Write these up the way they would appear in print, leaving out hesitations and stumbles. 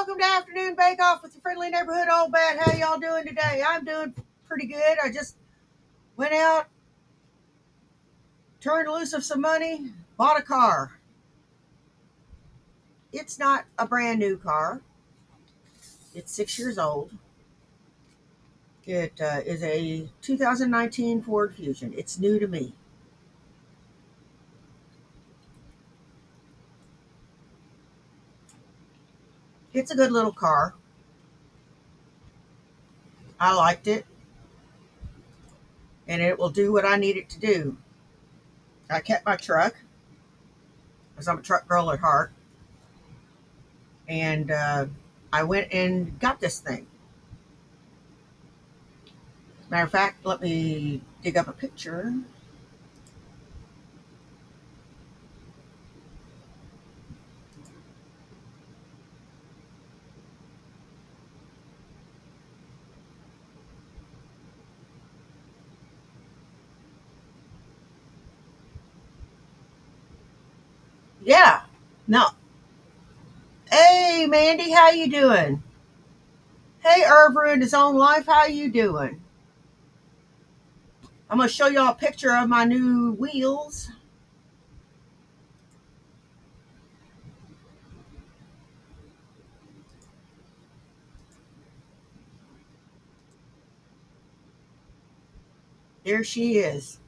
welcome to Afternoon Bake Off with your friendly neighborhood old bat. How y'all doing today? I'm doing pretty good. I just went out, turned loose of some money, bought a car. It's not a brand new car. It's 6 years old. It is a 2019 Ford Fusion. It's new to me. It's a good little car. I liked it, and it will do what I need it to do. I kept my truck, because I'm a truck girl at heart, and I went and got this thing. Matter of fact, let me dig up a picture. Yeah. No. Hey, Mandy, how you doing? Hey, Irver in his own life, how you doing? I'm gonna show y'all a picture of my new wheels. There she is.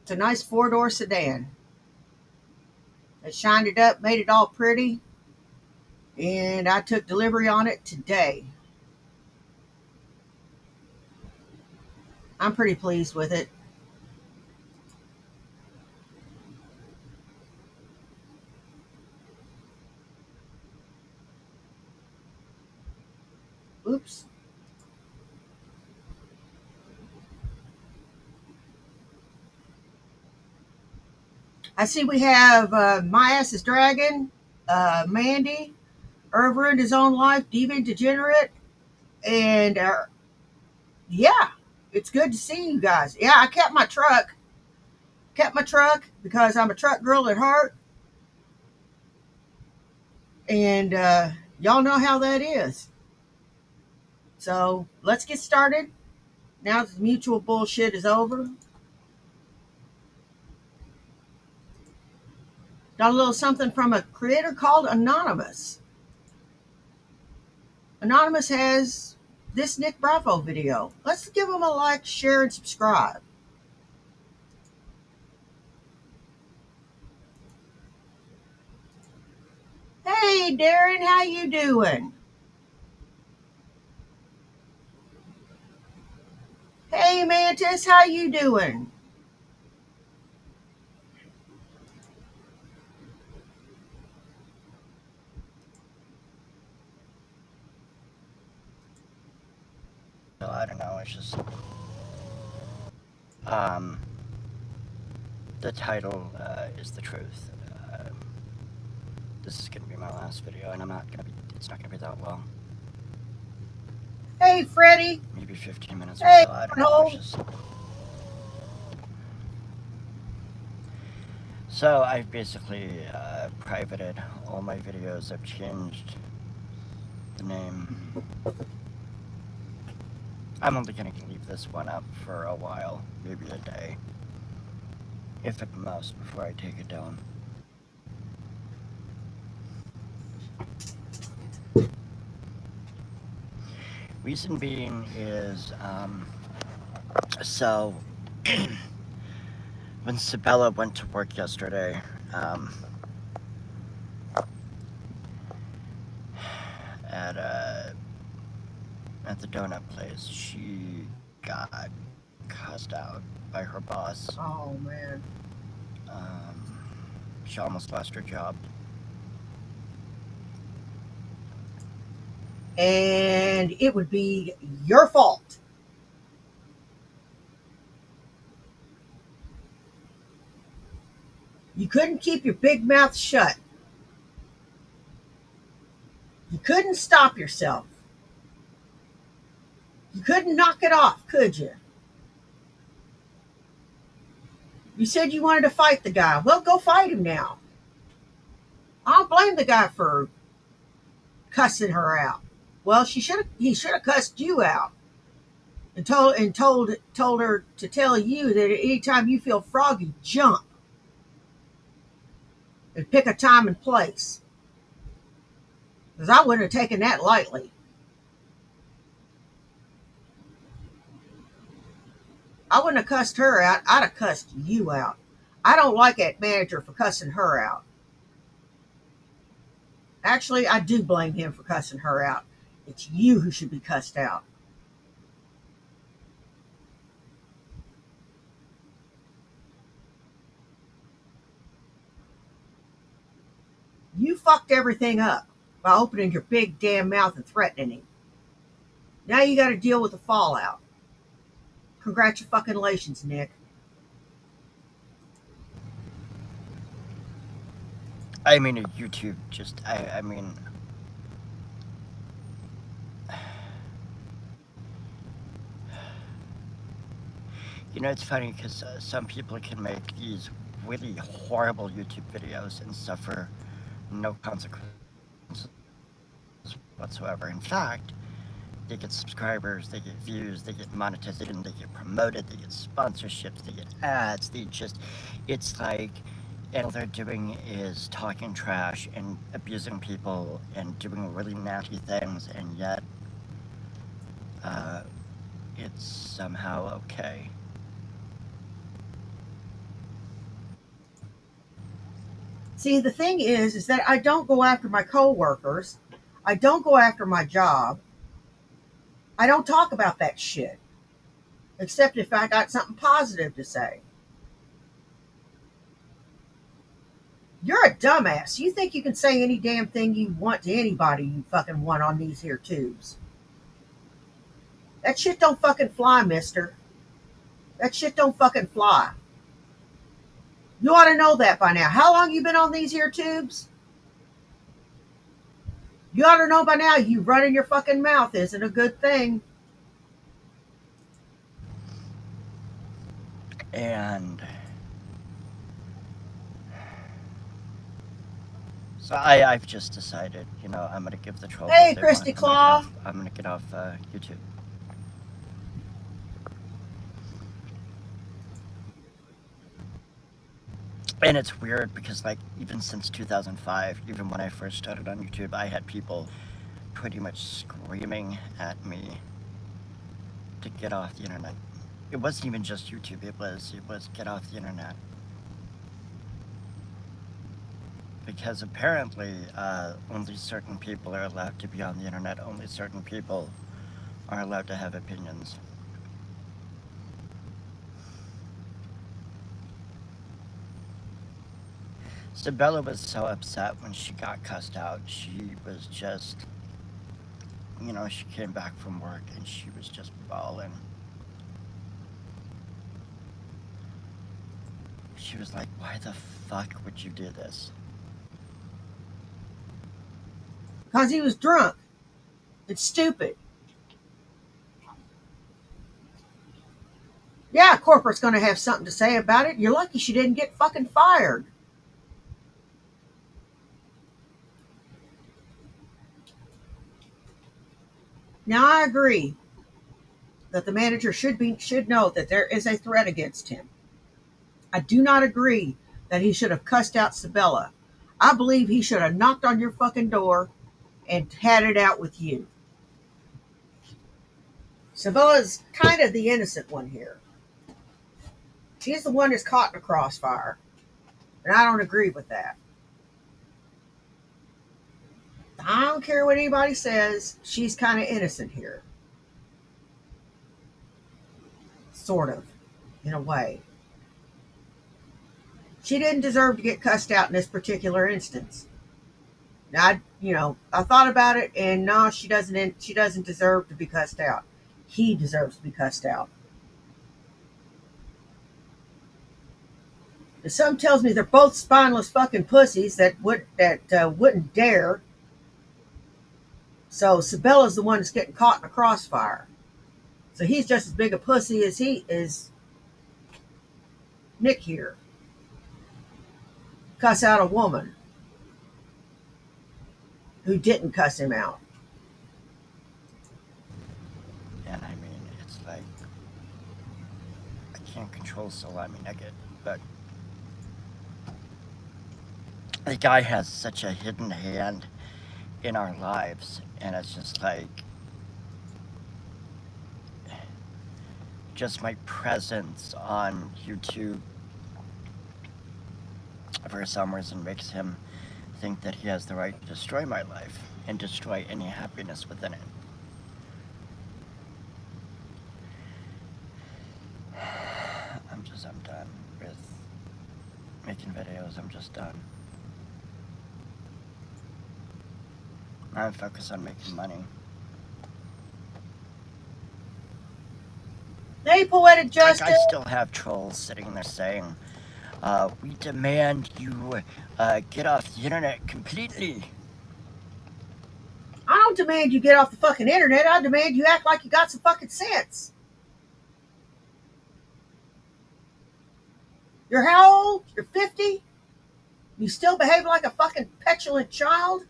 It's a nice four-door sedan. I shined it up, made it all pretty, and I took delivery on it today. I'm pretty pleased with it. Oops. I see we have My Ass is Dragon, Mandy, Irver in his own life, Diva Degenerate, and yeah, it's good to see you guys. Yeah, I kept my truck. Kept my truck because I'm a truck girl at heart, and y'all know how that is. So let's get started. Now that the mutual bullshit is over, got a little something from a creator called Anonymous. Anonymous has this Nick Bravo video. Let's give him a like, share, and subscribe. Hey, Darren, how you doing? Hey, Mantis, how you doing? I don't know, it's just, um, the title, is the truth. This is gonna be my last video, and it's not gonna be that long. Hey, Freddie. Maybe 15 minutes Hey, or so, I don't know, it's just... So, I've basically, privated all my videos. I've changed the name. I'm only gonna leave this one up for a while, maybe a day, if at most, before I take it down. Reason being is, so, when Sabella went to work yesterday, at the donut place, she got cussed out by her boss. Oh, man. She almost lost her job. And it would be your fault. You couldn't keep your big mouth shut. You couldn't stop yourself. You couldn't knock it off, could you? You said you wanted to fight the guy. Well, go fight him now. I don't blame the guy for cussing her out. Well, he should have cussed you out and told her to tell you that anytime you feel froggy, jump and pick a time and place. Because I wouldn't have taken that lightly. I wouldn't have cussed her out. I'd have cussed you out. I don't like that manager for cussing her out. Actually, I do blame him for cussing her out. It's you who should be cussed out. You fucked everything up by opening your big damn mouth and threatening him. Now you got to deal with the fallout. Congratulations, Nick. I mean, YouTube just, I mean, you know, it's funny because some people can make these really horrible YouTube videos and suffer no consequences whatsoever. In fact, they get subscribers, they get views, they get monetization, they get promoted, they get sponsorships, they get ads, it's like, and all they're doing is talking trash and abusing people and doing really nasty things, and yet, it's somehow okay. See, the thing is that I don't go after my coworkers. I don't go after my job. I don't talk about that shit. Except if I got something positive to say. You're a dumbass. You think you can say any damn thing you want to anybody you fucking want on these here tubes. That shit don't fucking fly, mister. That shit don't fucking fly. You ought to know that by now. How long you been on these here tubes? You ought to know by now you running your fucking mouth isn't a good thing. And so I've just decided, you know, I'm gonna give the troll. Hey, Christy Claw. I'm gonna get off YouTube. And it's weird because, like, even since 2005, even when I first started on YouTube, I had people pretty much screaming at me to get off the internet. It wasn't even just YouTube, it was get off the internet. Because apparently, only certain people are allowed to be on the internet, only certain people are allowed to have opinions. Sabella was so upset when she got cussed out. She was just, you know, she came back from work and she was just bawling. She was like, why the fuck would you do this? Because he was drunk. It's stupid. Yeah, corporate's going to have something to say about it. You're lucky she didn't get fucking fired. Now, I agree that the manager should know that there is a threat against him. I do not agree that he should have cussed out Sabella. I believe he should have knocked on your fucking door and had it out with you. Sabella's kind of the innocent one here. She's the one that's caught in a crossfire. And I don't agree with that. I don't care what anybody says. She's kind of innocent here. Sort of, in a way. She didn't deserve to get cussed out in this particular instance. Now, I thought about it, and no, she doesn't deserve to be cussed out. He deserves to be cussed out. And some tells me they're both spineless fucking pussies that wouldn't dare. So Sabella's the one that's getting caught in a crossfire. So he's just as big a pussy as he is. Nick here, cuss out a woman who didn't cuss him out. And I mean, it's like, I can't control Salami Nugget, but the guy has such a hidden hand in our lives, and it's just like, just my presence on YouTube for some reason makes him think that he has the right to destroy my life and destroy any happiness within it. I'm done with making videos. I'm just done. I'm focused on making money. Hey, Poetic Like, Justice. I still have trolls sitting there saying, we demand you get off the internet completely. I don't demand you get off the fucking internet. I demand you act like you got some fucking sense. You're how old? You're 50? You still behave like a fucking petulant child?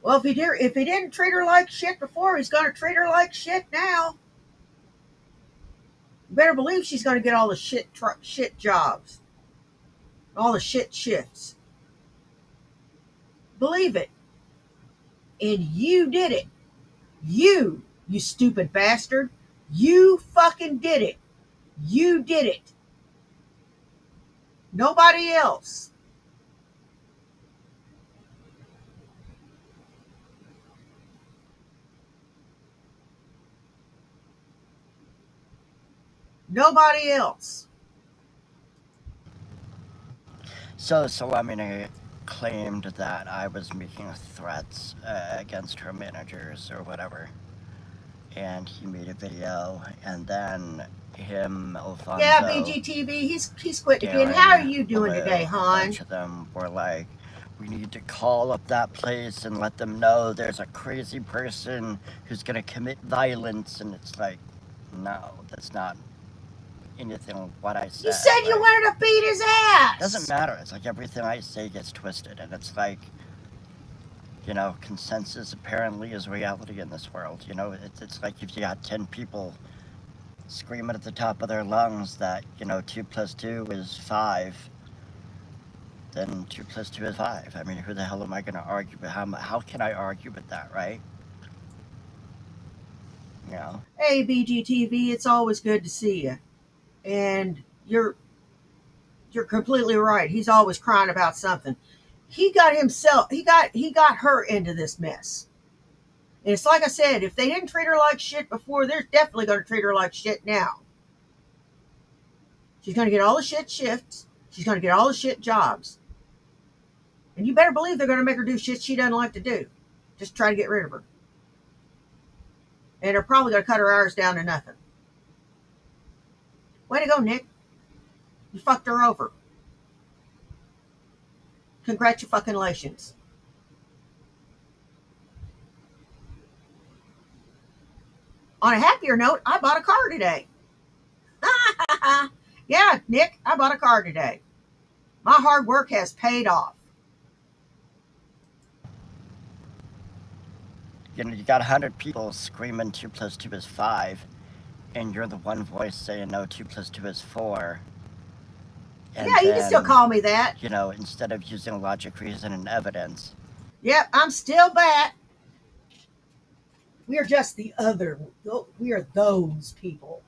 Well, if he didn't treat her like shit before, he's gonna treat her like shit now. You better believe she's gonna get all the shit jobs, all the shit shifts. Believe it. And you did it. You stupid bastard. You fucking did it. You did it. Nobody else. Nobody else. So Salamine claimed that I was making threats against her managers or whatever. And he made a video, and then him, Alfonso, Yeah, BGTV, he's quitting again. How are you doing today, a hon? bunch of them were like, we need to call up that place and let them know there's a crazy person who's gonna commit violence. And it's like, no, that's not anything what I said. You said you wanted to beat his ass. Doesn't matter. It's like everything I say gets twisted, and it's like, you know, consensus apparently is reality in this world. You know, it's like if you got 10 people screaming at the top of their lungs that, you know, 2 + 2 is 5, then 2 + 2 is 5. I mean, who the hell am I going to argue with? How can I argue with that, right? You know? Hey, BGTV, it's always good to see you. And you're completely right. He's always crying about something. He got her into this mess. And it's like I said, if they didn't treat her like shit before, they're definitely going to treat her like shit now. She's going to get all the shit shifts. She's going to get all the shit jobs. And you better believe they're going to make her do shit she doesn't like to do. Just try to get rid of her. And they're probably going to cut her hours down to nothing. Way to go, Nick. You fucked her over. Congratulations. On a happier note, I bought a car today. Yeah, Nick, I bought a car today. My hard work has paid off. You know, you got 100 people screaming 2 + 2 is 5, and you're the one voice saying no, 2 + 2 is 4. And yeah, you can still call me that. You know, instead of using logic, reason, and evidence. Yep, I'm still back. We are just the other. We are those people.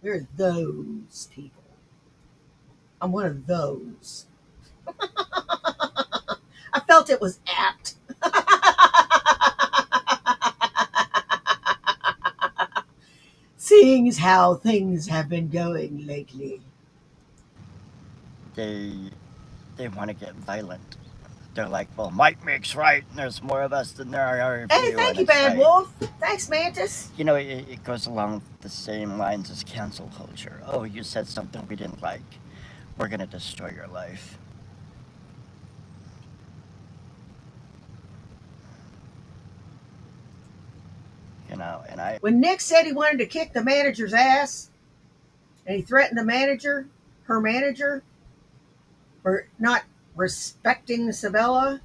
We're those people. I'm one of those. I felt it was apt. Seeing as how things have been going lately. They want to get violent. They're like, well, might makes right, and there's more of us than there are of you. Hey, thank you, Bad Wolf. Thanks, Mantis. You know, it goes along the same lines as cancel culture. Oh, you said something we didn't like. We're going to destroy your life. You know, and when Nick said he wanted to kick the manager's ass, and he threatened the manager, her manager, for not respecting Sabella.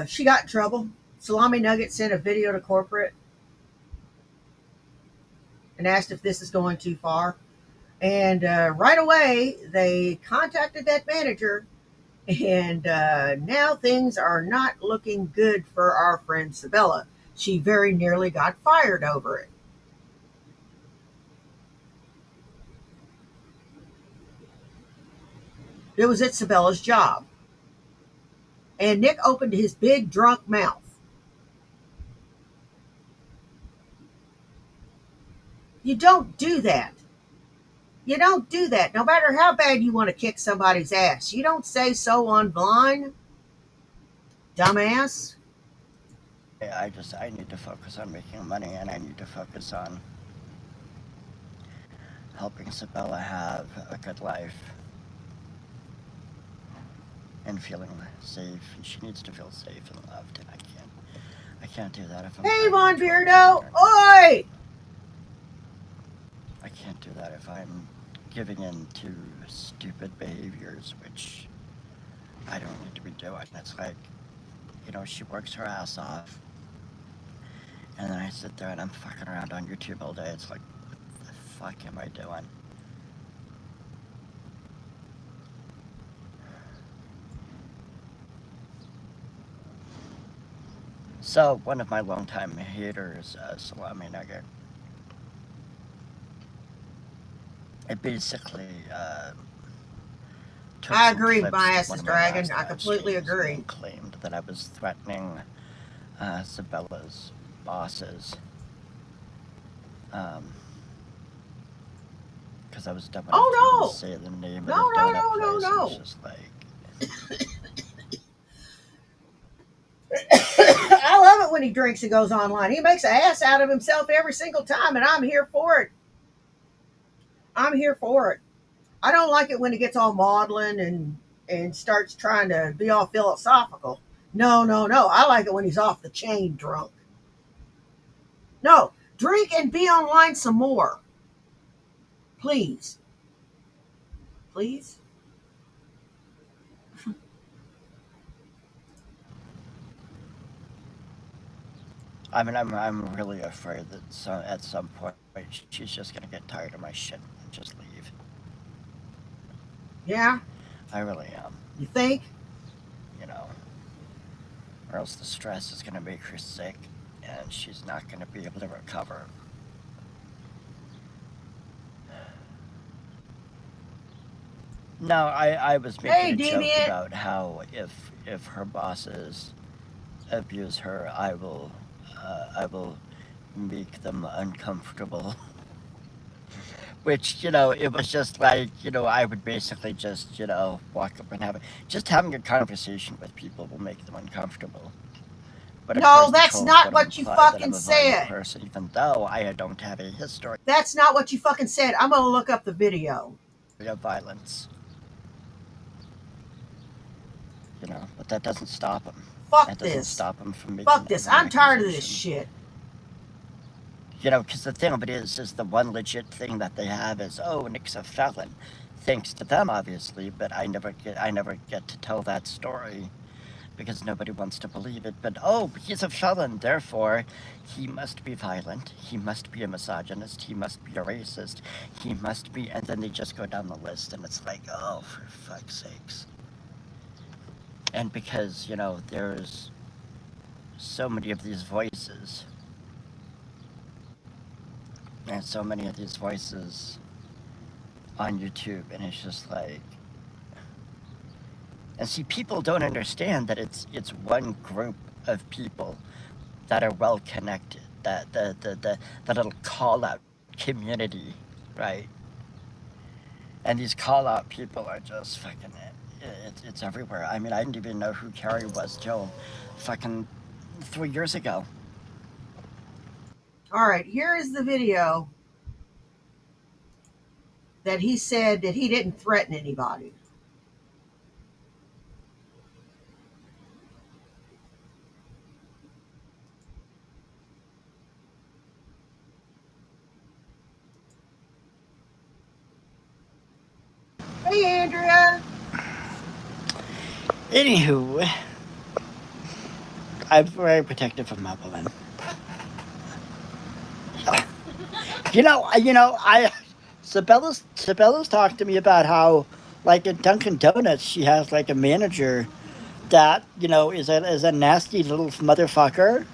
She got in trouble. Salami Nugget sent a video to corporate and asked if this is going too far. And right away, they contacted that manager, and now things are not looking good for our friend Sabella. She very nearly got fired over it. It was Sabella's job. And Nick opened his big drunk mouth. You don't do that. You don't do that. No matter how bad you want to kick somebody's ass, you don't say so online, dumbass. I need to focus on making money, and I need to focus on helping Sabella have a good life and feeling safe. She needs to feel safe and loved, and I can't do that if I'm. Hey, Von Beardo! Oi! I can't do that if I'm giving in to stupid behaviors, which I don't need to be doing. It's like, she works her ass off, and then I sit there and I'm fucking around on YouTube all day. It's like, what the fuck am I doing? So, one of my longtime haters, Salami Nugget, it basically took I some agree, clips my of ass one is of my dragging. last I live completely streams agree. and claimed that I was threatening Sabella's bosses. Because I was dumb enough to even say the name of the donut place. And it's just like, I love it when he drinks and goes online. He makes an ass out of himself every single time, and I'm here for it. I'm here for it. I don't like it when he gets all maudlin and starts trying to be all philosophical. No, no, no. I like it when he's off the chain drunk. No, drink and be online some more. Please. Please? I'm really afraid that at some point she's just gonna get tired of my shit and just leave. Yeah? I really am. You think? Or else the stress is gonna make her sick, and she's not gonna be able to recover. No, I was making a joke about how if her bosses abuse her, I will make them uncomfortable. Which, it was just like, I would basically just, walk up and having a conversation with people will make them uncomfortable. But no, that's not what you fucking said. Person, even though I don't have a history. That's not what you fucking said. I'm gonna look up the video. Of violence. But that doesn't stop them. Fuck that this. Doesn't stop them from making. Fuck this. I'm tired of this shit. Because the thing of it is the one legit thing that they have is, oh, Nick's a felon. Thanks to them, obviously, but I never get to tell that story because nobody wants to believe it. But, oh, he's a felon, therefore he must be violent, he must be a misogynist, he must be a racist, he must be, and then they just go down the list, and it's like, oh, for fuck's sakes. And because, there's so many of these voices, and so many of these voices on YouTube, and it's just like, and see, people don't understand that it's one group of people that are well connected, that little call out community, right? And these call out people are just fucking it's everywhere. I mean, I didn't even know who Carrie was till fucking 3 years ago. All right, here is the video that he said that he didn't threaten anybody. Anywho, I'm very protective of my woman. I Sabella's talked to me about how, like at Dunkin' Donuts, she has like a manager that is a nasty little motherfucker.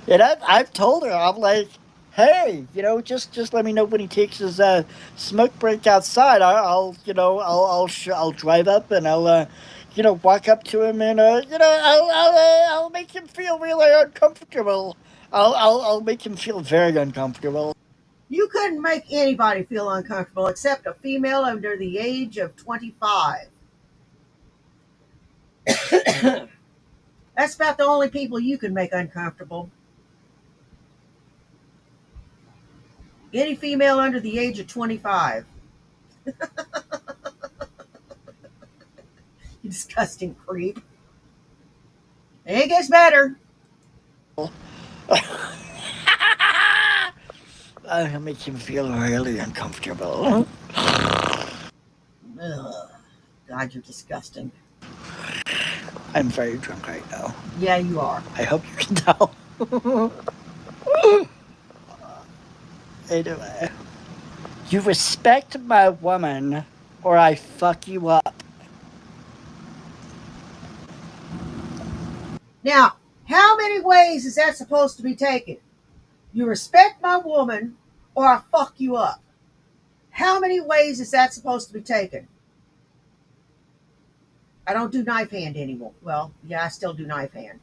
And I've told her, I'm like, hey, just let me know when he takes his smoke break outside. I'll drive up and I'll walk up to him and I'll make him feel really uncomfortable. I'll make him feel very uncomfortable. You couldn't make anybody feel uncomfortable except a female under the age of 25. That's about the only people you can make uncomfortable. Any female under the age of 25. You disgusting creep. And it gets better. I'll make him feel really uncomfortable. Ugh. God, you're disgusting. I'm very drunk right now. Yeah, you are. I hope you can tell. Anyway, you respect my woman, or I fuck you up. Now, how many ways is that supposed to be taken? You respect my woman, or I fuck you up. How many ways is that supposed to be taken? I don't do knife hand anymore. Well, yeah, I still do knife hand.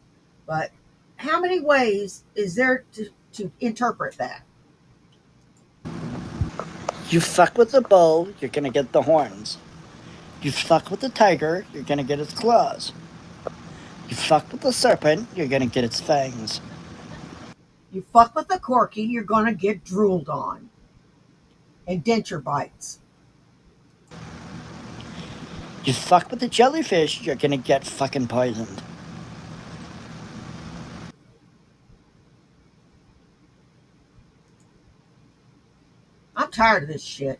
But how many ways is there to interpret that? You fuck with the bull, you're gonna get the horns. You fuck with the tiger, you're gonna get its claws. You fuck with the serpent, you're gonna get its fangs. You fuck with the corky, you're going to get drooled on. And denture bites. You fuck with the jellyfish, you're gonna get fucking poisoned. I'm tired of this shit.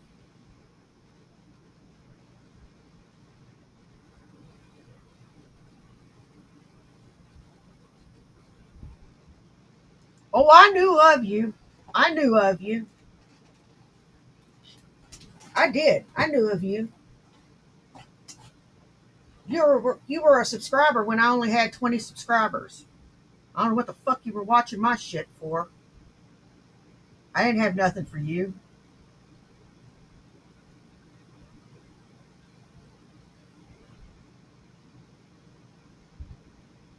Oh, I knew of you. I knew of you. I did. I knew of you. You were a subscriber when I only had 20 subscribers. I don't know what the fuck you were watching my shit for. I didn't have nothing for you.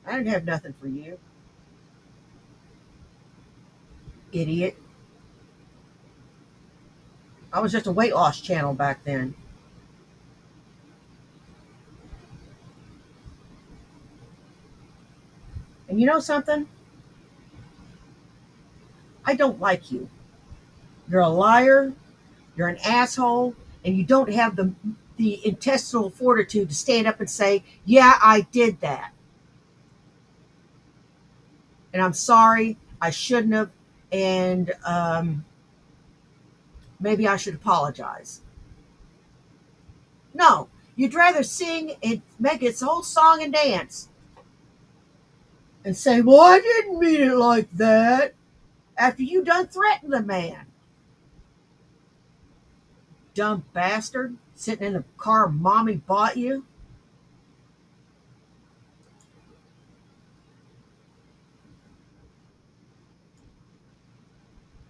I didn't have nothing for you. Idiot. I was just a weight loss channel back then. And you know something? I don't like you. You're a liar, you're an asshole, and you don't have the intestinal fortitude to stand up and say, yeah, I did that. And I'm sorry, I shouldn't have, and maybe I should apologize. No, you'd rather sing and make its whole song and dance and say, well, I didn't mean it like that, after you done threatened the man. Dumb bastard, sitting in the car mommy bought you.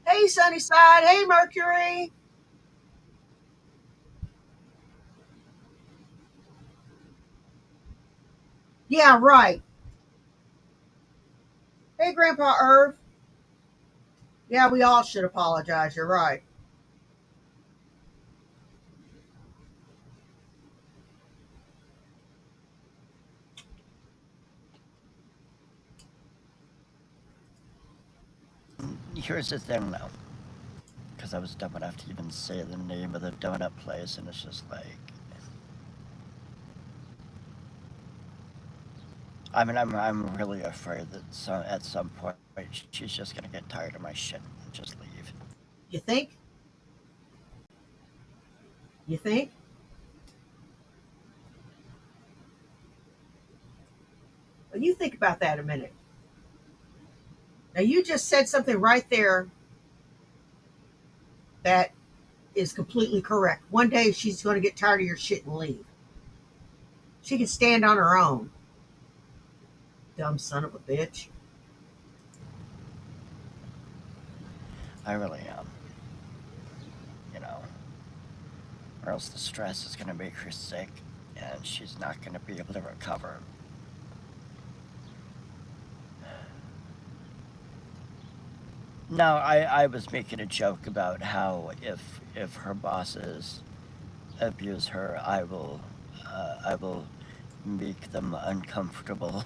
Hey, Sunnyside. Hey, Mercury. Yeah, right. Hey, Grandpa Irv. Yeah, we all should apologize. You're right. Here's the thing, though, because I was dumb enough to even say the name of the donut place, and it's just like, I mean, I'm really afraid that at some point she's just gonna get tired of my shit and just leave. You think? You think? Now, you think about that a minute. Now, you just said something right there that is completely correct. One day she's going to get tired of your shit and leave. She can stand on her own. Dumb son of a bitch. I really am. You know, or else the stress is going to make her sick and she's not going to be able to recover. No, I was making a joke about how if her bosses abuse her, I will make them uncomfortable.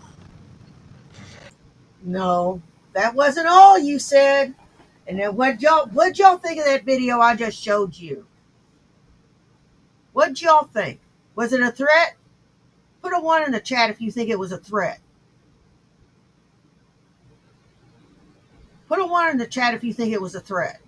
No, that wasn't all you said. And then what'd y'all think of that video I just showed you? What'd y'all think? Was it a threat? Put a 1 in the chat if you think it was a threat. Put a 1 in the chat if you think it was a threat.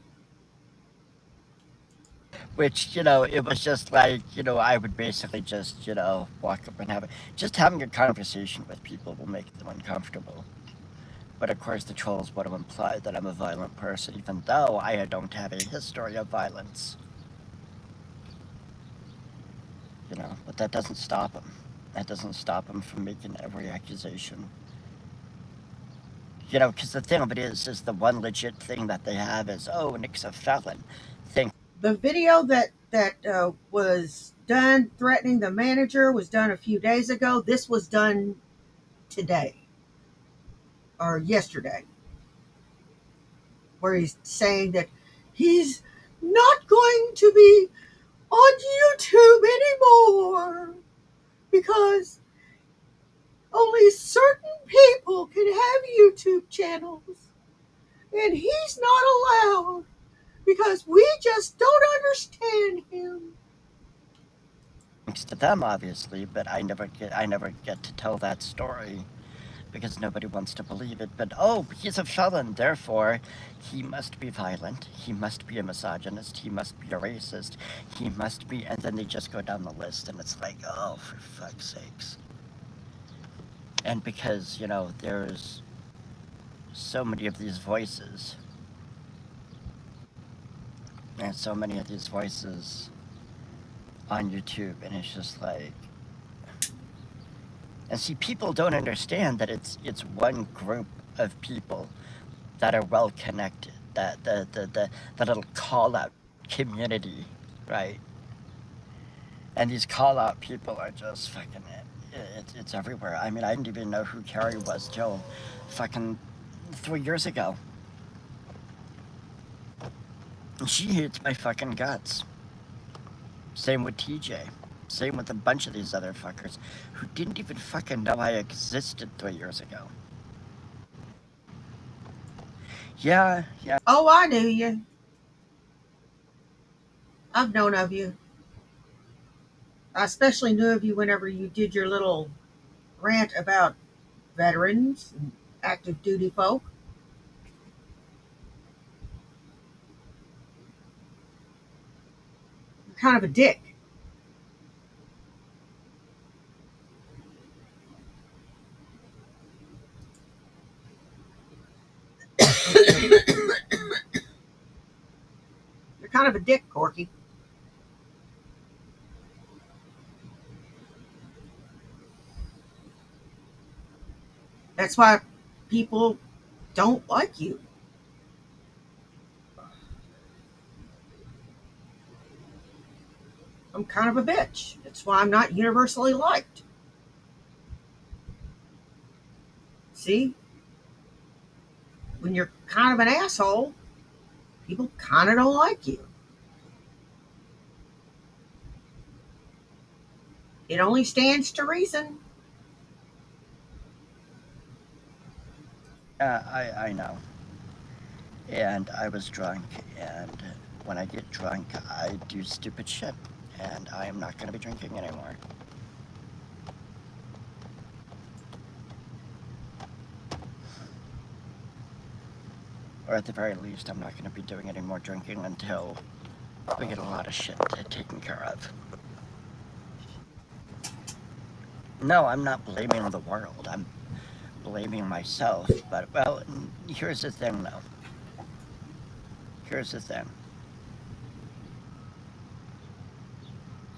Which, you know, it was just like, you know, I would basically just, you know, walk up and just having a conversation with people will make them uncomfortable. But of course the trolls would have implied that I'm a violent person, even though I don't have a history of violence. You know, but that doesn't stop them. That doesn't stop them from making every accusation. You know, because the thing of it is the one legit thing that they have is, oh, Nick's a felon. The video that was done threatening the manager was done a few days ago. This was done today or yesterday, where he's saying that he's not going to be on YouTube anymore because only certain people can have YouTube channels and he's not allowed because we just don't understand him. Thanks to them, obviously, but I never get to tell that story because nobody wants to believe it. But oh, he's a felon, therefore he must be violent, he must be a misogynist, he must be a racist, he must be, and then they just go down the list and it's like, oh, for fuck's sakes. And because, you know, there's so many of these voices, and so many of these voices on YouTube, and it's just like, and see, people don't understand that it's one group of people that are well connected, that the little call out community, right? And these call out people are just fucking it's everywhere. I mean, I didn't even know who Carrie was till fucking 3 years ago. And she hates my fucking guts. Same with TJ. Same with a bunch of these other fuckers who didn't even fucking know I existed 3 years ago. Yeah. Oh, I knew you. I've known of you. I especially knew of you whenever you did your little rant about veterans and active duty folk. You're kind of a dick. You're kind of a dick, Corky. That's why people don't like you. I'm kind of a bitch. That's why I'm not universally liked. See? When you're kind of an asshole, people kind of don't like you. It only stands to reason. I know. And I was drunk, and when I get drunk, I do stupid shit. And I am not going to be drinking anymore. Or at the very least, I'm not going to be doing any more drinking until we get a lot of shit taken care of. No, I'm not blaming the world. blaming myself, but well, here's the thing though. Here's the thing.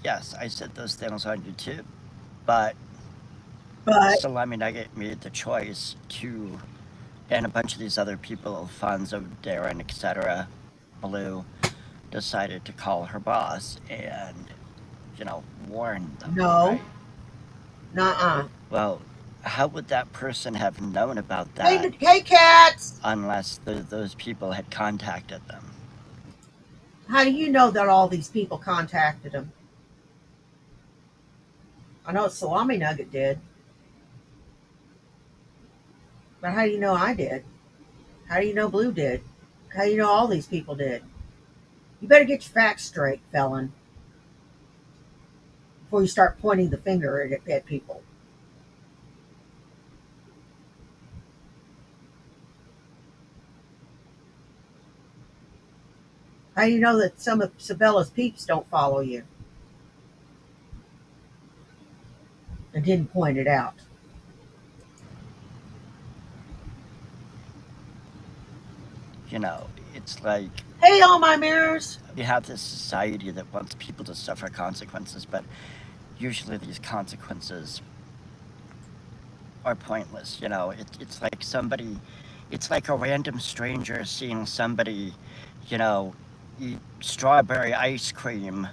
Yes, I said those things on YouTube, but But Salami Nugget made the choice to, and a bunch of these other people, Alfonso, Darren, etc., Blue, decided to call her boss and, warn them, no, right? nuh-uh. Well, how would that person have known about Hey, that hey, cats. unless those people had contacted them? How do you know that all these people contacted him? I know Salami Nugget did, but how do you know I did? How do you know Blue did? How do you know all these people did? You better get your facts straight, felon, before you start pointing the finger at people. How do you know that some of Sabella's peeps don't follow you and didn't point it out? It's like Hey, all my mirrors. we have this society that wants people to suffer consequences, but usually these consequences are pointless. It's like a random stranger seeing somebody, you know, eat strawberry ice cream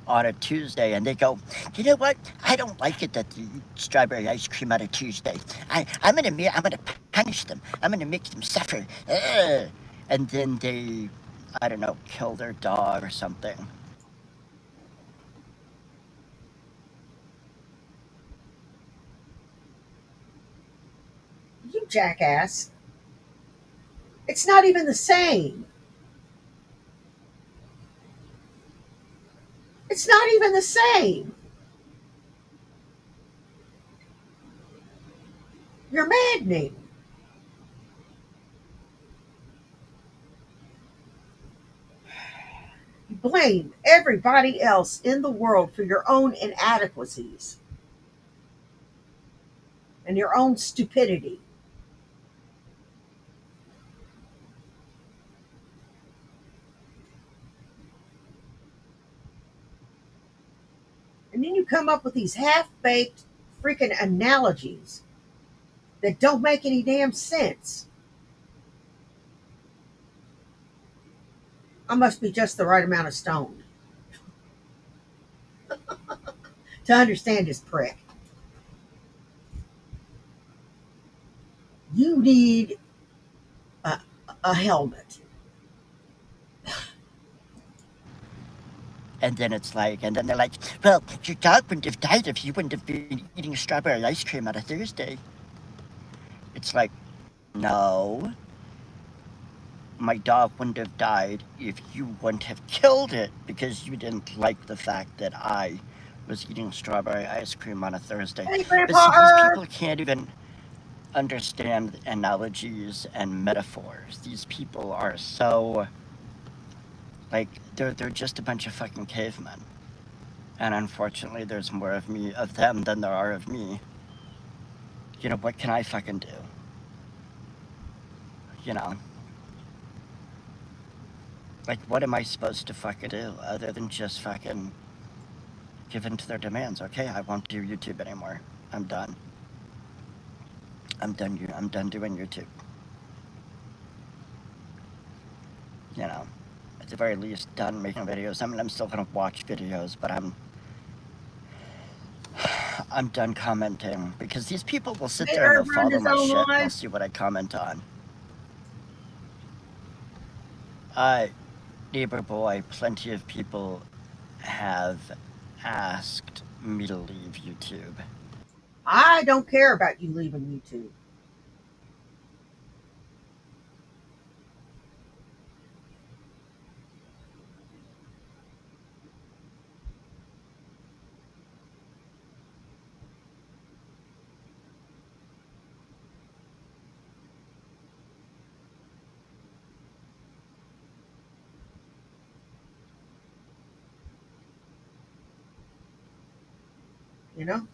on a Tuesday, and they go, you know what? I don't like it that you eat strawberry ice cream on a Tuesday. I'm gonna punish them. I'm gonna make them suffer. Ugh. And then they, I don't know, kill their dog or something. You jackass. It's not even the same. It's not even the same. You're maddening. You blame everybody else in the world for your own inadequacies and your own stupidity. And then you come up with these half baked freaking analogies that don't make any damn sense. I must be just the right amount of stoned to understand this prick. You need a, a helmet. And then they're like, well, your dog wouldn't have died if you wouldn't have been eating strawberry ice cream on a Thursday. It's like, no, my dog wouldn't have died if you wouldn't have killed it because you didn't like the fact that I was eating strawberry ice cream on a Thursday. Hey, But Grandpa see, these Herb. people can't even understand analogies and metaphors. These people are so, like, they're just a bunch of fucking cavemen. And unfortunately, there's more of them than there are of me. What can I fucking do? You know, like, what am I supposed to fucking do other than just fucking give in to their demands? Okay, I won't do YouTube anymore. I'm done. I'm done doing YouTube. You know, at the very least, done making videos. I mean, I'm still gonna watch videos, but I'm done commenting because these people will sit Hey, there and they'll Herb ruined follow his my own shit and they'll life. see what I comment on. Uh, Neighbor boy, plenty of people have asked me to leave YouTube. I don't care about you leaving YouTube. You know?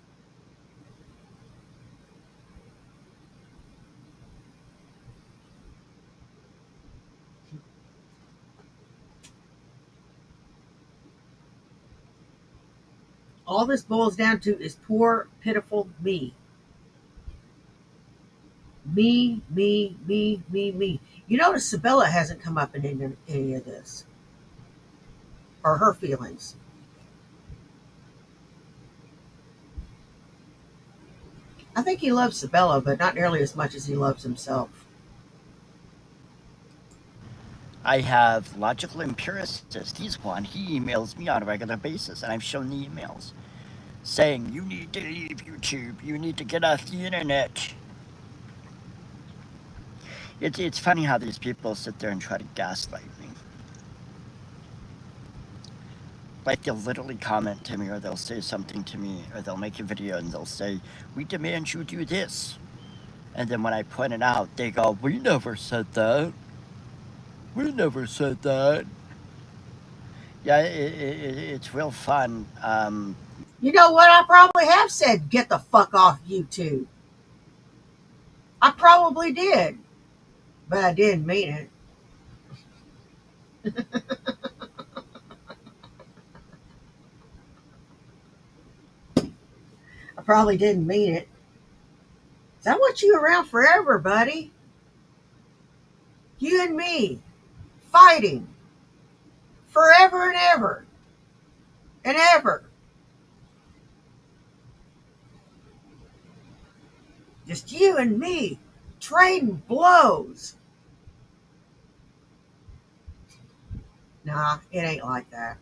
All this boils down to is poor, pitiful me. Me, me, me, me, me. You notice Sabella hasn't come up in any of this, or her feelings. I think he loves Sabella, but not nearly as much as he loves himself. I have Logical Empiricist. He's one. He emails me on a regular basis, and I've shown the emails saying, you need to leave YouTube. You need to get off the internet. It's funny how these people sit there and try to gaslight me. Like, they'll literally comment to me, or they'll say something to me, or they'll make a video and they'll say, we demand you do this. And then when I point it out, they go, we never said that. We never said that. Yeah, it's real fun. You know what? I probably have said, get the fuck off YouTube. I probably did, but I didn't mean it. I probably didn't mean it. I want you around forever, buddy. You and me, fighting forever and ever and ever. Just you and me trading blows. Nah, it ain't like that.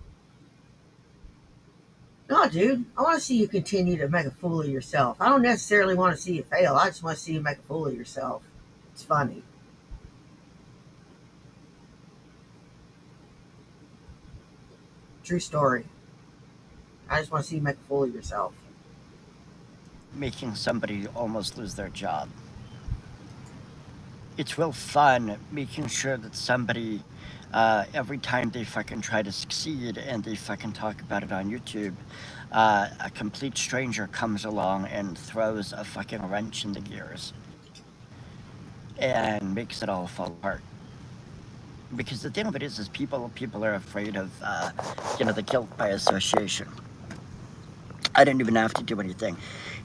No, dude, I want to see you continue to make a fool of yourself. I don't necessarily want to see you fail. I just want to see you make a fool of yourself. It's funny. True story. I just want to see you make a fool of yourself. Making somebody almost lose their job. It's real fun making sure that somebody, every time they fucking try to succeed and they fucking talk about it on YouTube, a complete stranger comes along and throws a fucking wrench in the gears and makes it all fall apart. Because the thing of it is people are afraid of, the guilt by association. I didn't even have to do anything.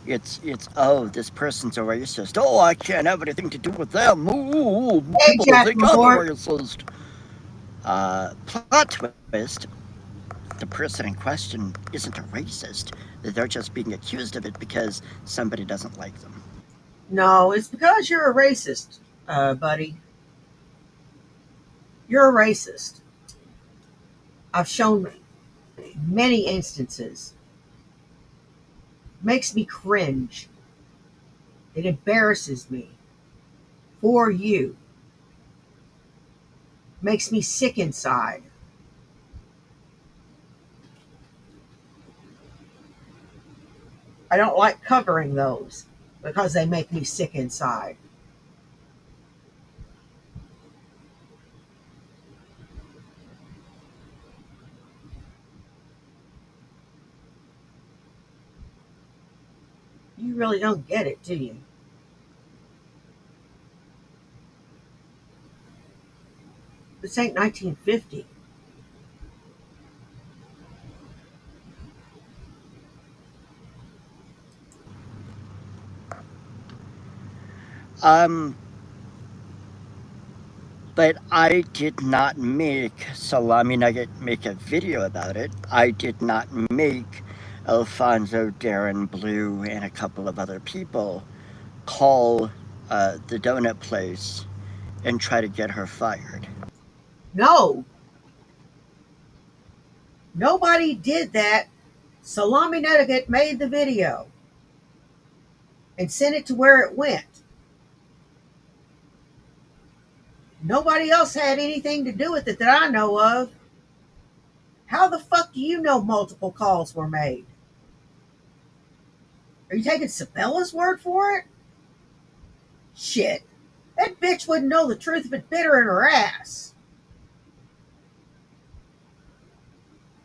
It's oh, this person's a racist. Oh, I can't have anything to do with them. Ooh, people Jack think I'm a Lamar. racist. Plot twist. The person in question isn't a racist. They're just being accused of it because somebody doesn't like them. No, it's because you're a racist, buddy. You're a racist. I've shown many instances. Makes me cringe. It embarrasses me for you. Makes me sick inside. I don't like covering those because they make me sick inside. You really don't get it, do you? This ain't 1950. But I did not make Salami Nugget make a video about it. I did not make Alfonso, Darren Blue, and a couple of other people call the donut place and try to get her fired. No. Nobody did that. Salami Nugget made the video and sent it to where it went. Nobody else had anything to do with it that I know of. How the fuck do you know multiple calls were made? Are you taking Sabella's word for it? Shit. That bitch wouldn't know the truth if it bit her in her ass.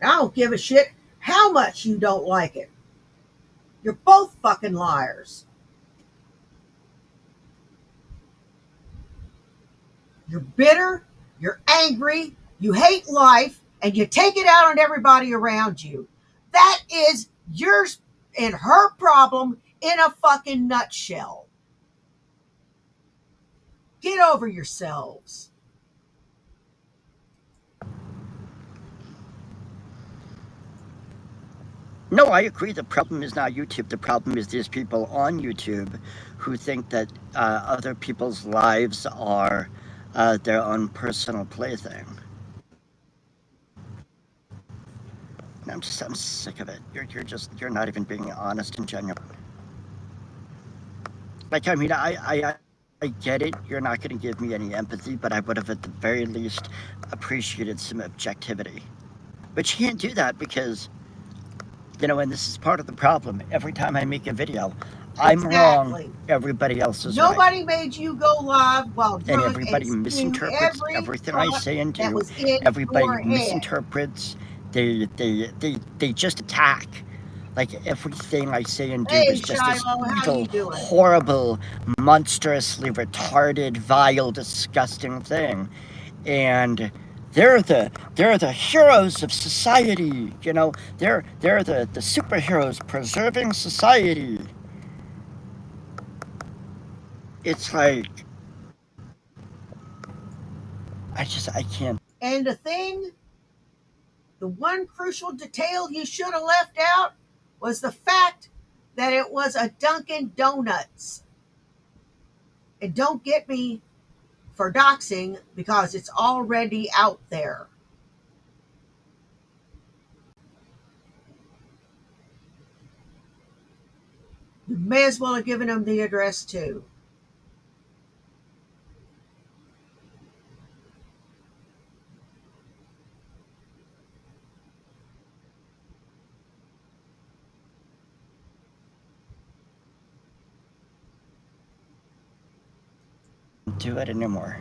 I don't give a shit how much you don't like it. You're both fucking liars. You're bitter, you're angry, you hate life, and you take it out on everybody around you. That is yours and her problem in a fucking nutshell. Get over yourselves. No, I agree. The problem is not YouTube. The problem is there's people on YouTube who think that other people's lives are their own personal plaything. And I'm sick of it. You're not even being honest and genuine. Like, I mean, I get it. You're not going to give me any empathy, but I would have at the very least appreciated some objectivity. But you can't do that because, and this is part of the problem. Every time I make a video, I'm wrong. Everybody else is right. Nobody made you go live while And drunk everybody and misinterprets every everything I say and that do. was in Everybody your head. misinterprets. They just attack. Like everything I say and do Hey, is just this Shiloh, how evil, you doing? horrible, monstrously retarded, vile, disgusting thing. And they're the heroes of society, They're the superheroes preserving society. It's like I can't. And the one crucial detail you should have left out was the fact that it was a Dunkin' Donuts. And don't get me for doxing because it's already out there. You may as well have given them the address too. Do it anymore.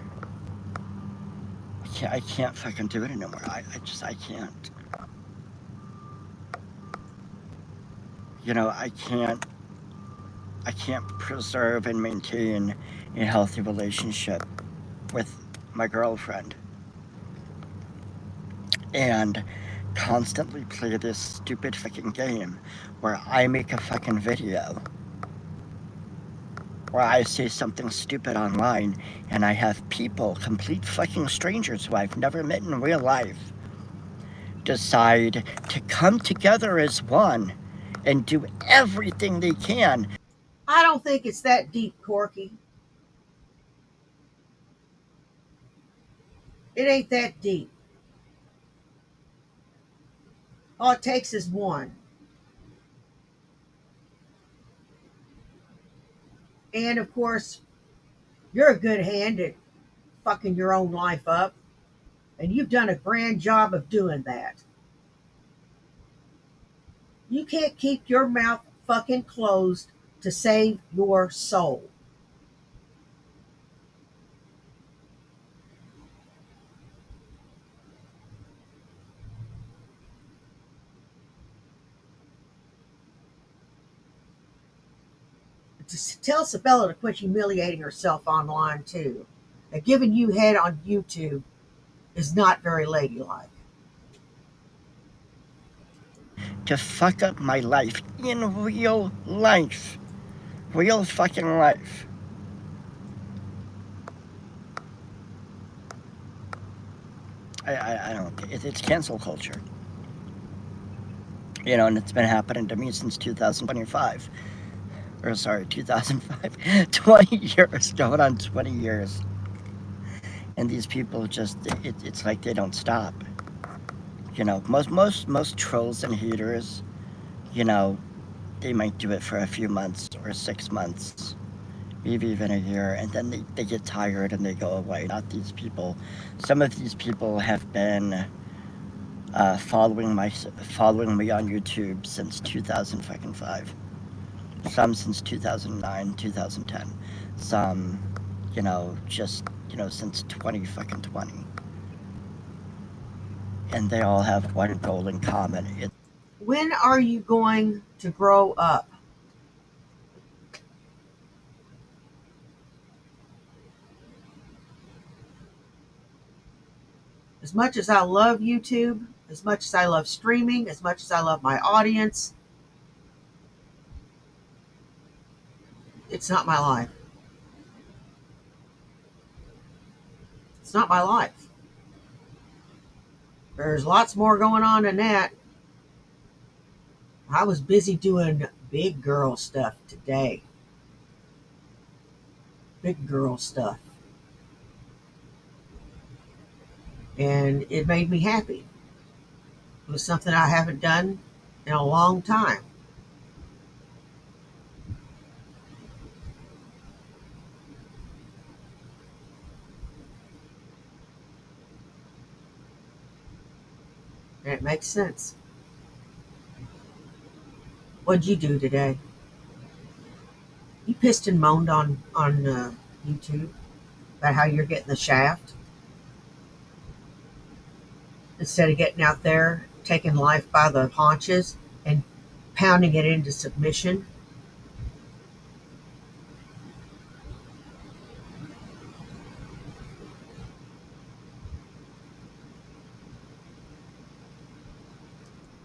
I can't fucking do it anymore. I can't. I can't preserve and maintain a healthy relationship with my girlfriend and constantly play this stupid fucking game where I make a fucking video where I say something stupid online and I have people, complete fucking strangers who I've never met in real life, decide to come together as one and do everything they can. I don't think it's that deep, Corky. It ain't that deep. All it takes is one. And of course, you're a good hand at fucking your own life up. And you've done a grand job of doing that. You can't keep your mouth fucking closed to save your soul. To tell Sabella to quit humiliating herself online too. And giving you head on YouTube is not very ladylike. To fuck up my life in real life. Real fucking life. I don't. It's cancel culture. And it's been happening to me since 2025. Or sorry, 2005. 20 years, going on 20 years. And these people just, it's like they don't stop. Most trolls and haters, they might do it for a few months or 6 months, maybe even a year, and then they get tired and they go away. Not these people. Some of these people have been following me on YouTube since 2005. Some since 2009, 2010. Some, since 2020. And they all have one goal in common. When are you going to grow up? As much as I love YouTube, as much as I love streaming, as much as I love my audience, It's not my life. It's not my life. There's lots more going on than that. I was busy doing big girl stuff today. Big girl stuff. And it made me happy. It was something I haven't done in a long time. And it makes sense. What'd you do today? You pissed and moaned on YouTube about how you're getting the shaft instead of getting out there, taking life by the haunches and pounding it into submission.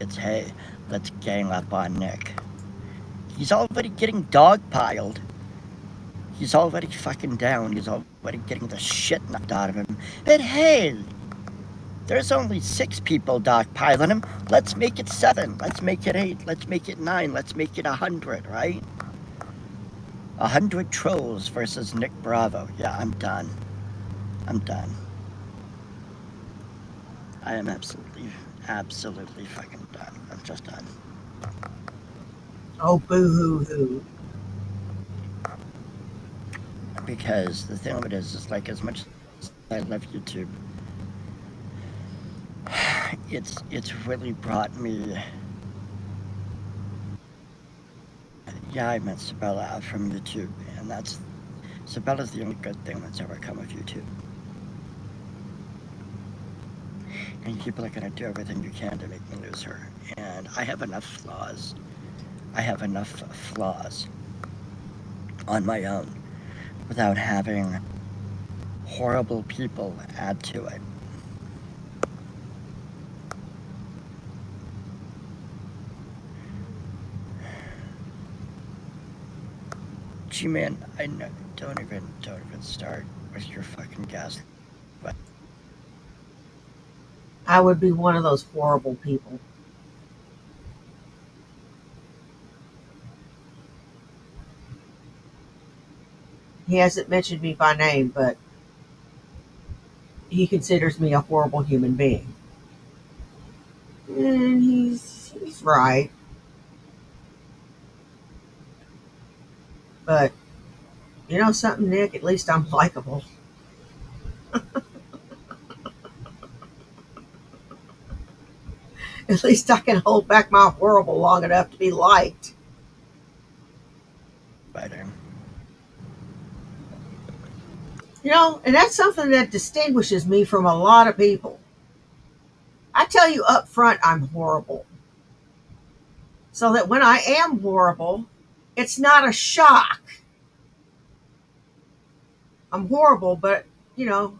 It's, hey, let's gang up on Nick. He's already getting dogpiled. He's already fucking down. He's already getting the shit knocked out of him. But hey, there's only 6 people dogpiling him. Let's make it 7. Let's make it 8. Let's make it 9. Let's make it 100, right? 100 trolls versus Nick Bravo. Yeah, I'm done. I'm done. I am absolutely fucking done. I'm just done. Oh, boo-hoo-hoo. Because the thing of it is like, as much as I love YouTube, it's really brought me. Yeah, I met Sabella out from YouTube, and Sabella's the only good thing that's ever come of YouTube. And people are gonna do everything you can to make me lose her. And I have enough flaws. On my own without having horrible people add to it. G-Man, I know, don't even start with your fucking gas. But I would be one of those horrible people. He hasn't mentioned me by name, but he considers me a horrible human being. And he's right. But you know something, Nick? At least I'm likable. At least I can hold back my horrible long enough to be liked. You know, and that's something that distinguishes me from a lot of people. I tell you up front I'm horrible. So that when I am horrible, it's not a shock. I'm horrible, but, you know,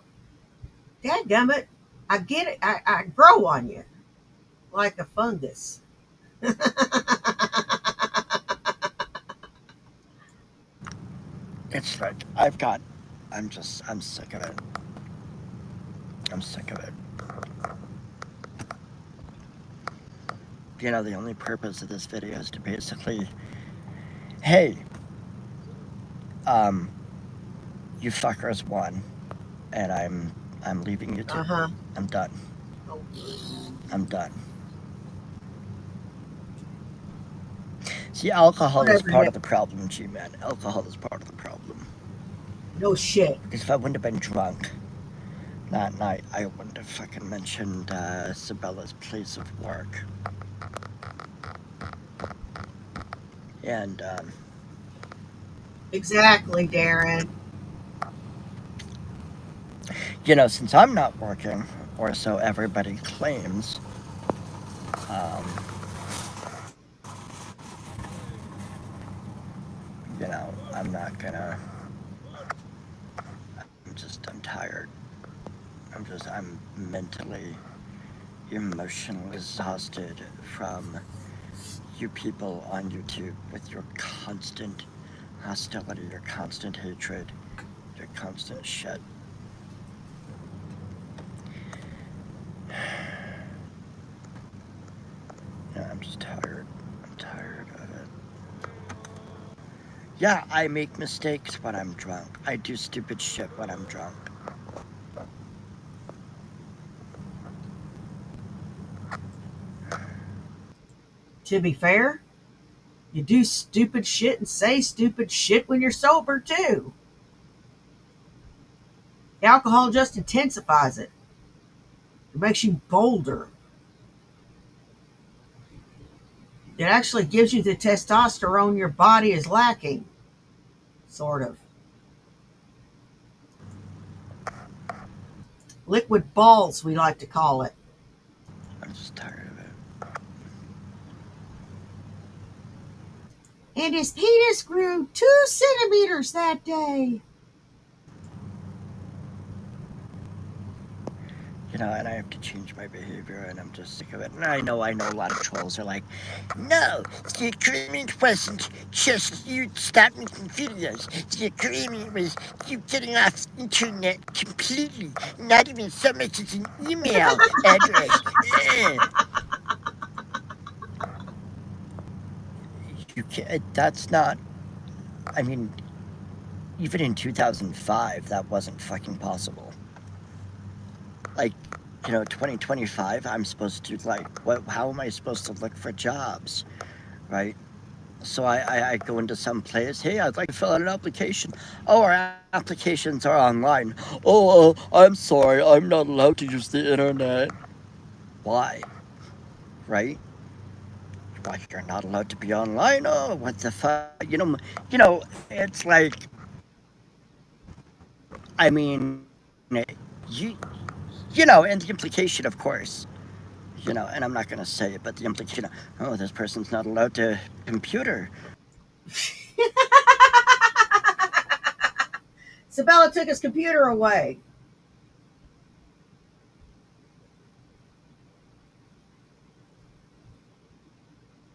dadgummit, I get it. I grow on you like a fungus. it's like, I'm sick of it. I'm sick of it. You know, the only purpose of this video is to basically, hey, you fuckers won, and I'm leaving YouTube. Uh-huh. I'm done. Oh. I'm done. See, alcohol is part of the problem, G-Man. Alcohol is part of the problem. No shit. Because if I wouldn't have been drunk that night, I wouldn't have fucking mentioned Sabella's place of work. And, Exactly, Darren. you know, since I'm not working, or so everybody claims, you know, I'm tired. I'm mentally, emotionally exhausted from you people on YouTube with your constant hostility, your constant hatred, your constant shit. Yeah, I'm just tired. I'm tired of it. Yeah, I make mistakes when I'm drunk. I do stupid shit when I'm drunk. To be fair, you do stupid shit and say stupid shit when you're sober too. Alcohol just intensifies it. It makes you bolder. It actually gives you the testosterone your body is lacking. Sort of. Liquid balls, we like to call it. I'm just tired of it. And his penis grew 2 centimeters that day. You know, and I have to change my behavior, and I'm just sick of it. And I know a lot of trolls are like, no, the agreement wasn't just you stop making videos. The agreement was you getting off the internet completely, not even so much as an email address. You can't, that's not, I mean, even in 2005, that wasn't fucking possible. Like, 2025, I'm supposed to, how am I supposed to look for jobs, right? So I go into some place, hey, I'd like to fill out an application. Oh, our applications are online. Oh, I'm sorry, I'm not allowed to use the internet. Why? Right? Why you're not allowed to be online? Oh, what the fuck? It's like, I mean, you, and the implication, of course, and I'm not going to say it, but the implication, oh, this person's not allowed to computer. Sabella took his computer away.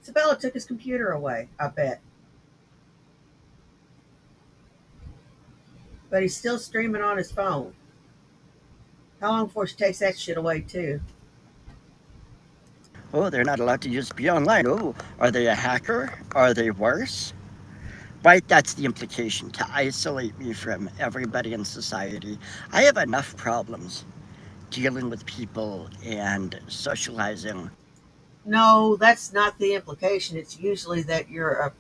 Sabella took his computer away, I bet. But he's still streaming on his phone. How long before she takes that shit away, too? Oh, they're not allowed to be online. Oh, are they a hacker? Are they worse? Right, that's the implication, to isolate me from everybody in society. I have enough problems dealing with people and socializing. No, that's not the implication. It's usually that you're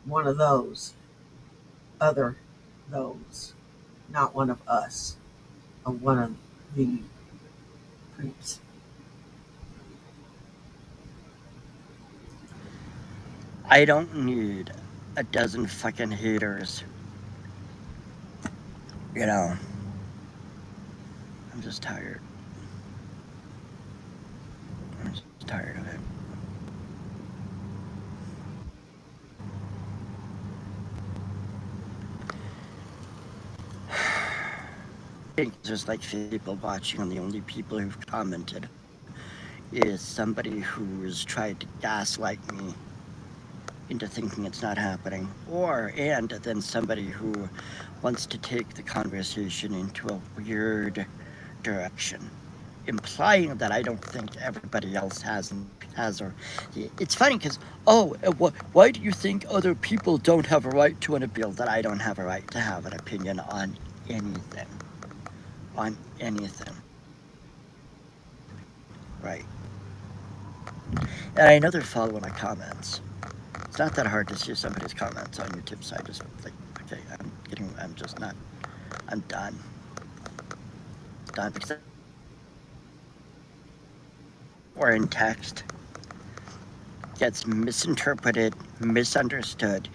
one of those. Other those. Not one of us. Or one of the groups. I don't need a dozen fucking haters. I'm just tired. I'm just tired of it. Just like people watching, and the only people who've commented is somebody who's tried to gaslight me into thinking it's not happening, and then somebody who wants to take the conversation into a weird direction, implying that I don't think everybody else has. Or it's funny because why do you think other people don't have a right to an appeal, that I don't have a right to have an opinion on anything? On anything. Right. And I know they're following my comments. It's not that hard to see somebody's comments on YouTube, so I just okay, I'm just not, I'm done. Done, because or in text gets misinterpreted, misunderstood,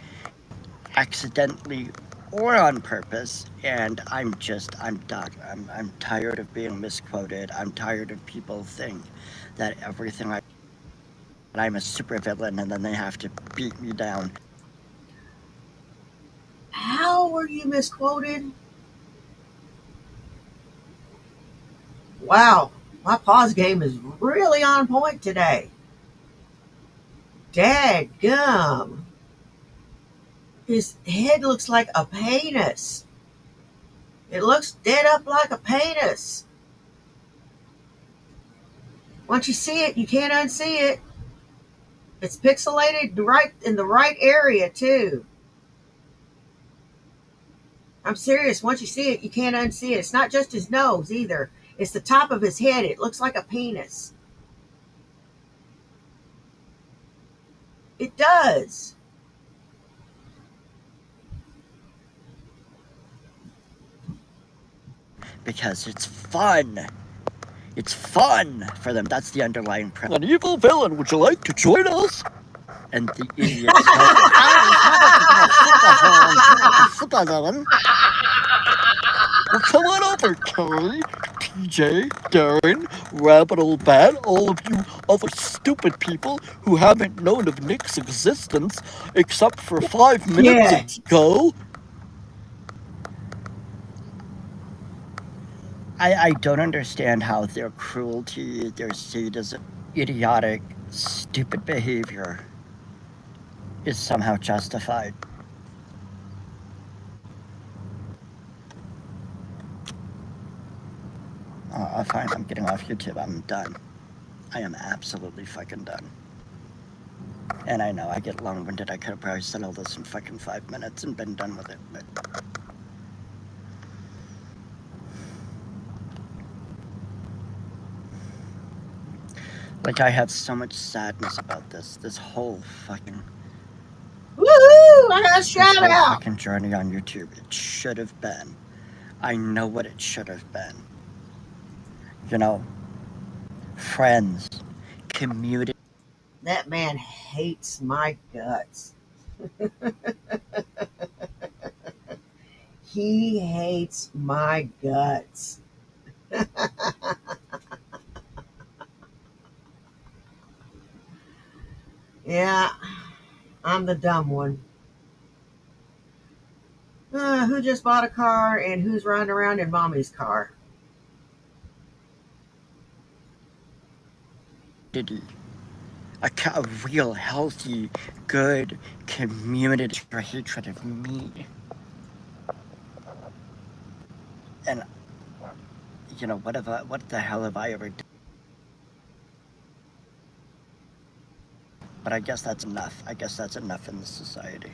accidentally or on purpose, and I'm done. I'm tired of being misquoted. I'm tired of people think that I'm a supervillain, and then they have to beat me down. How were you misquoted? Wow. My pause game is really on point today. Dadgum. His head looks like a penis. It looks dead up like a penis. Once you see it, you can't unsee it. It's pixelated right in the right area, too. I'm serious. Once you see it, you can't unsee it. It's not just his nose either. It's the top of his head. It looks like a penis. It does. Because it's fun. It's fun for them. That's the underlying premise. An evil villain, would you like to join us? And the idiots go, Well, come on over, Kelly, TJ, Darren, Rabbit Old Bat, all of you other stupid people who haven't known of Nick's existence except for 5 minutes ago. I don't understand how their cruelty, their sadism, idiotic, stupid behavior is somehow justified. Fine, I'm getting off YouTube. I'm done. I am absolutely fucking done. And I know I get long-winded. I could have probably said all this in fucking 5 minutes and been done with it, but... Like, I have so much sadness about this whole fucking... Woohoo! I got a shout whole out. fucking journey on YouTube. It should have been. I know what it should have been. You know, friends, community. That man hates my guts. He hates my guts. Yeah, I'm the dumb one. Who just bought a car and who's riding around in mommy's car? A real, healthy, good community for hatred of me. And, you know, what the hell have I ever done? But I guess that's enough. I guess that's enough in this society.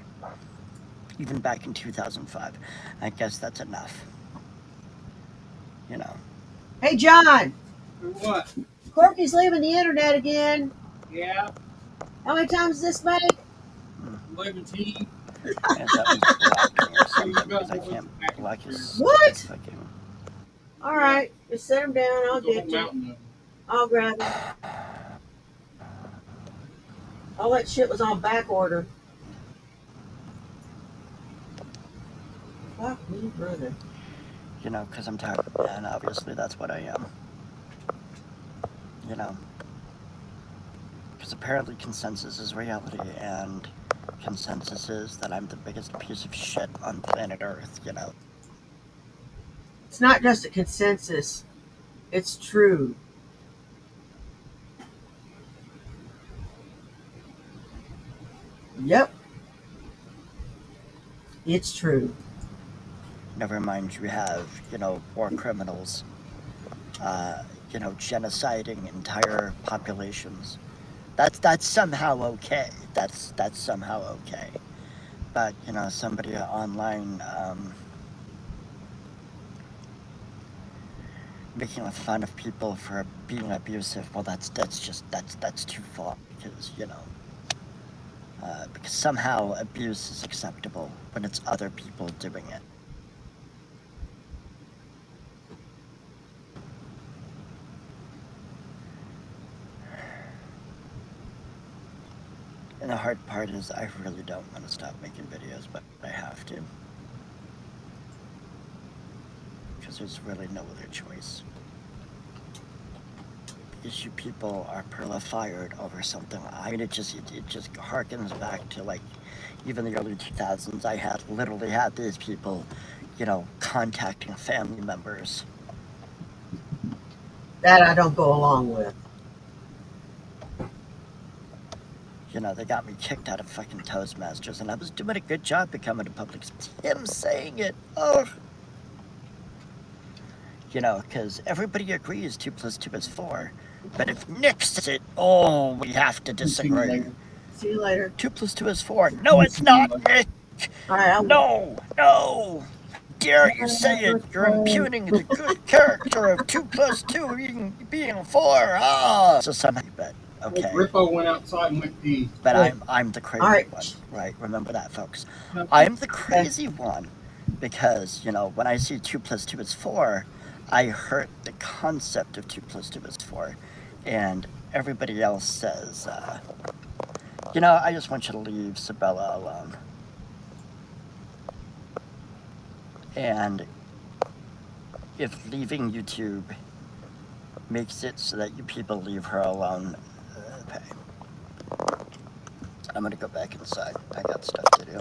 Even back in 2005, I guess that's enough. You know. Hey, John. What? Corky's leaving the internet again. Yeah, How many times does this make? 11. And that was blocking or something because I can't block his What? fucking... All right, just set him down. I'll The whole get you. mountain of I'll grab him. All that shit was on back order. Fuck me, brother. You know, because I'm tired, and obviously that's what I am. You know. Because apparently consensus is reality, and consensus is that I'm the biggest piece of shit on planet Earth, you know. It's not just a consensus. It's true. Yep. It's true. Never mind, you have, you know, war criminals, you know, genociding entire populations. That's somehow okay. That's somehow okay. But, you know, somebody online making fun of people for being abusive, well, that's too far, because, you know, because somehow abuse is acceptable when it's other people doing it. And the hard part is I really don't want to stop making videos, but I have to. Because there's really no other choice. Because you people are fired over something. I mean, it just harkens back to, like, even the early 2000s. I literally had these people, you know, contacting family members That I don't go along with. You know, they got me kicked out of fucking Toastmasters, and I was doing a good job becoming a public. Him saying it, oh. You know, because everybody agrees 2 plus 2 is 4. But if Nick says it, oh, we have to disagree. See you later. 2 plus 2 is 4. No, it's not, Nick. All right. No, no. Dare you say it? You're impugning the good character of 2 plus 2 being 4. Ah. So somehow, but okay. Rippo went outside and went pee. But I'm the crazy one, right? Remember that, folks. I'm the crazy one because, you know, when I see 2 plus 2 is 4, I hurt the concept of 2 plus 2 is 4. And everybody else says, you know, I just want you to leave Sabella alone. And if leaving YouTube makes it so that you people leave her alone, okay. I'm gonna go back inside. I got stuff to do.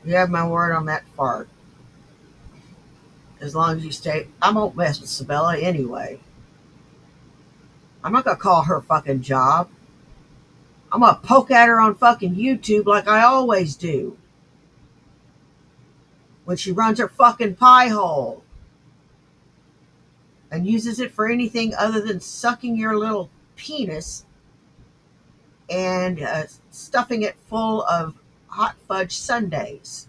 You have my word on that fart. As long as you stay, I won't mess with Sabella anyway. I'm not gonna call her fucking job. I'm gonna poke at her on fucking YouTube like I always do. When she runs her fucking pie hole and uses it for anything other than sucking your little penis and stuffing it full of hot fudge sundaes.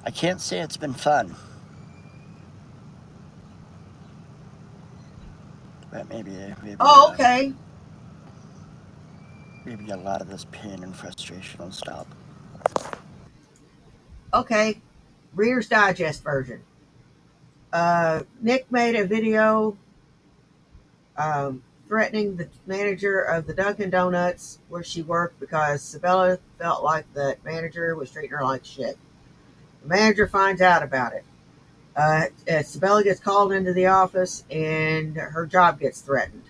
I can't say it's been fun. But maybe Oh, okay. Maybe a lot of this pain and frustration will stop. Okay. Reader's Digest version. Nick made a video threatening the manager of the Dunkin' Donuts where she worked because Sabella felt like the manager was treating her like shit. The manager finds out about it. Sabella gets called into the office and her job gets threatened.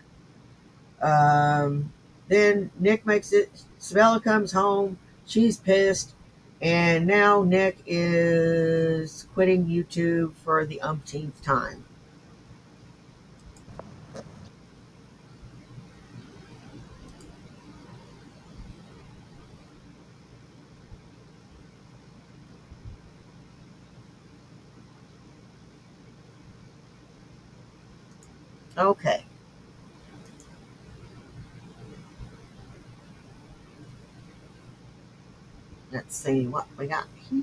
Then Nick makes it. Sabella comes home. She's pissed. And now Nick is quitting YouTube for the umpteenth time. Okay. Let's see what we got here.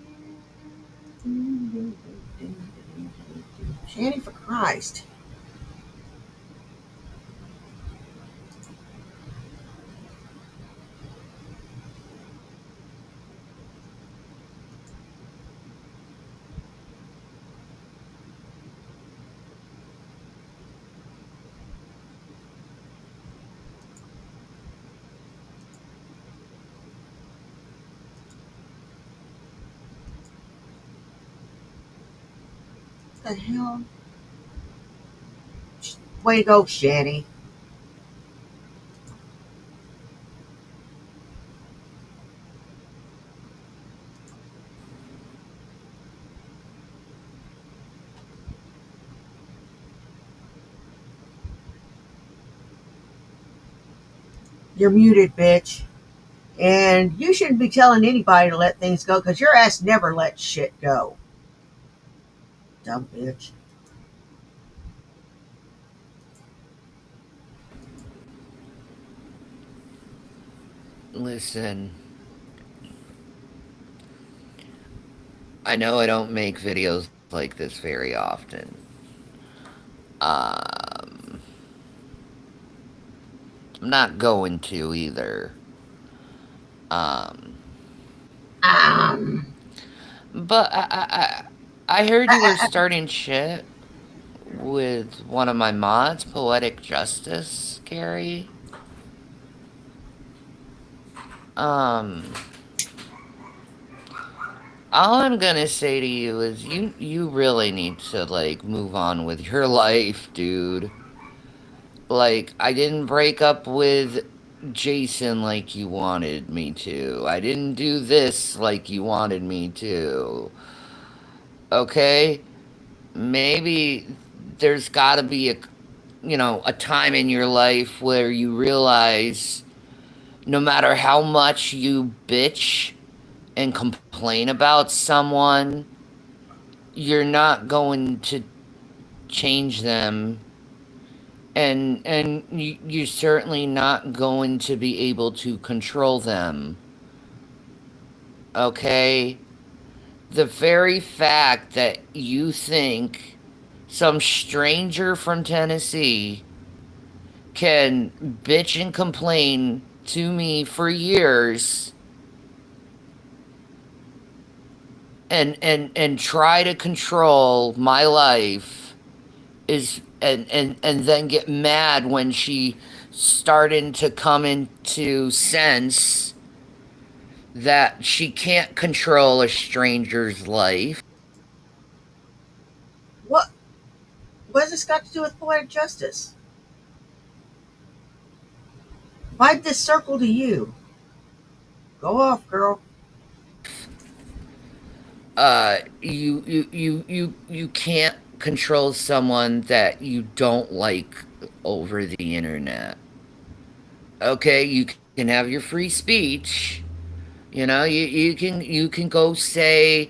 Shanny, for Christ. What the hell? Way to go, Shanny. You're muted, bitch. And you shouldn't be telling anybody to let things go because your ass never lets shit go. Dumb bitch. Listen, I know I don't make videos like this very often. I'm not going to either. But I heard you were starting shit with one of my mods, Poetic Justice, Gary. all I'm gonna say to you is you really need to like move on with your life, dude. Like I didn't break up with Jason like you wanted me to. I didn't do this like you wanted me to. Okay? Maybe there's got to be a time in your life where you realize no matter how much you bitch and complain about someone, you're not going to change them, and you're certainly not going to be able to control them. Okay? The very fact that you think some stranger from Tennessee can bitch and complain to me for years and try to control my life is and then get mad when she starting to come into sense that she can't control a stranger's life. What has this got to do with poetic justice? Why'd this circle to you? Go off, girl. You can't control someone that you don't like over the internet. Okay, you can have your free speech. You can go say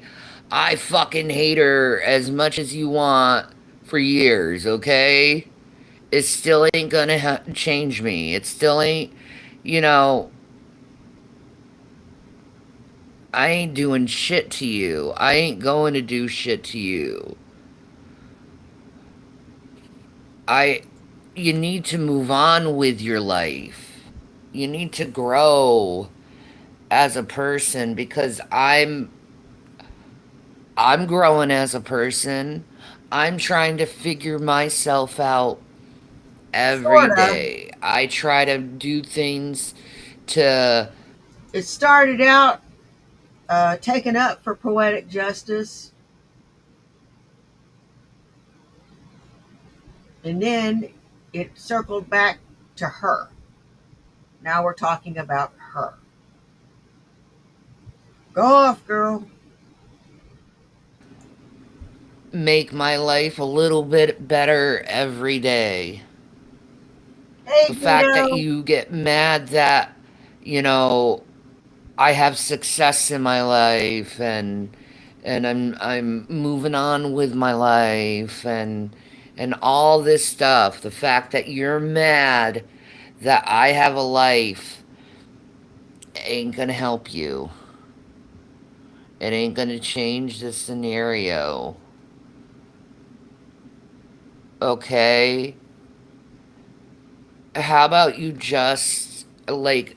I fucking hate her as much as you want for years, okay? It still ain't gonna change me. It still ain't, you know, I ain't doing shit to you. I ain't going to do shit to you. I You need to move on with your life. You need to grow as a person because I'm growing as a person. I'm trying to figure myself out every Sort of. day. I try to do things to It started out taken up for poetic justice, and then it circled back to her. Now we're talking about her. Go off, girl. make my life a little bit better every day. Hey, The fact that Guido. you get mad that, you know, I have success in my life and I'm moving on with my life and all this stuff. The fact that you're mad that I have a life ain't gonna help you. It ain't gonna change the scenario. Okay? How about you just like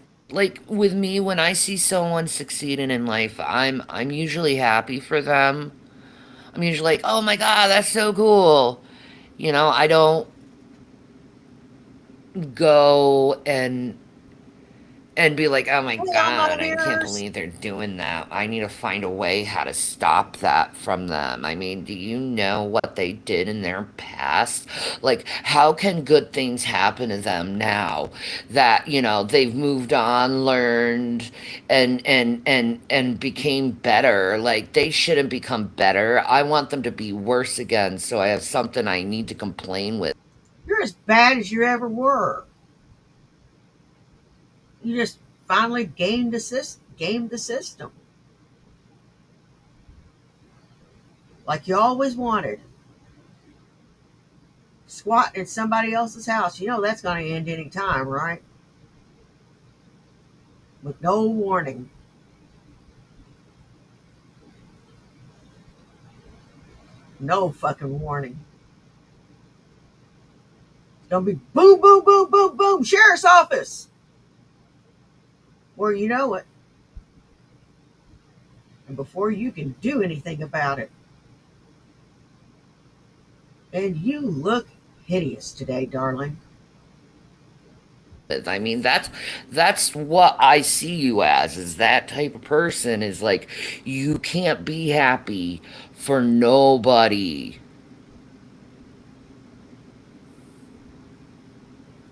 with me when I see someone succeeding in life, I'm usually happy for them. I'm usually like, "Oh my god, that's so cool." I don't go and be like, "Oh my Hey, I'm all god, I can't ears. believe they're doing that. I need to find a way how to stop that from them." I mean, do you know what they did in their past? Like, how can good things happen to them now that, they've moved on, learned, and became better? Like, they shouldn't become better. I want them to be worse again, so I have something I need to complain with. You're as bad as you ever were. You just finally gamed the system like you always wanted. Squatting at somebody else's house. You know that's going to end any time, right? With no warning. No fucking warning. Don't be boom, boom, boom, boom, boom, sheriff's office. Or you know it. And before you can do anything about it. And you look hideous today, darling. I mean, that's what I see you as, is that type of person, is like, you can't be happy for nobody.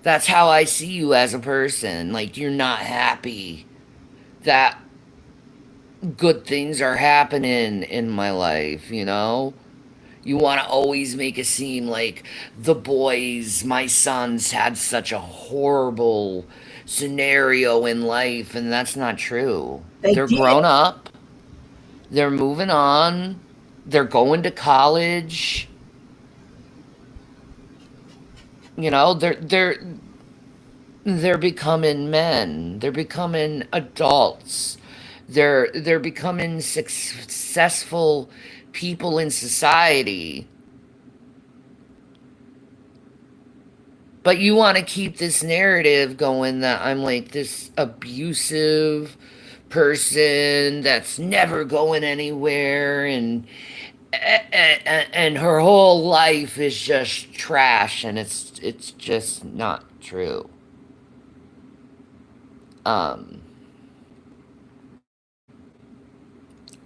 That's how I see you as a person. Like, you're not happy that good things are happening in my life, you know? You want to always make it seem like the boys, my sons, had such a horrible scenario in life, and that's not true. They They're did. grown up, they're moving on, they're going to college. You know, they're becoming men. They're becoming adults. They're becoming successful people in society. But you want to keep this narrative going that I'm like this abusive person that's never going anywhere, and her whole life is just trash, and it's just not true. Um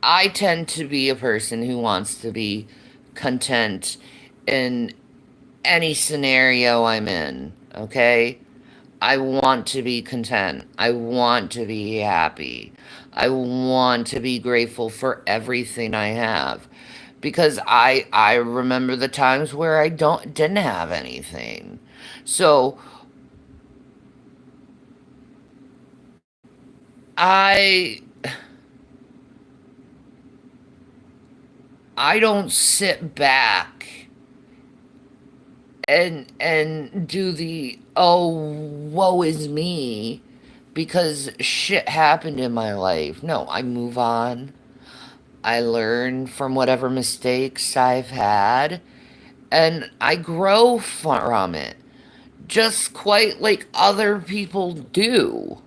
I tend to be a person who wants to be content in any scenario I'm in, okay? I want to be content. I want to be happy. I want to be grateful for everything I have, because I remember the times where I didn't have anything. So I I don't sit back and do the, oh, woe is me, because shit happened in my life. No, I move on. I learn from whatever mistakes I've had, and I grow from it. Just quite like other people do.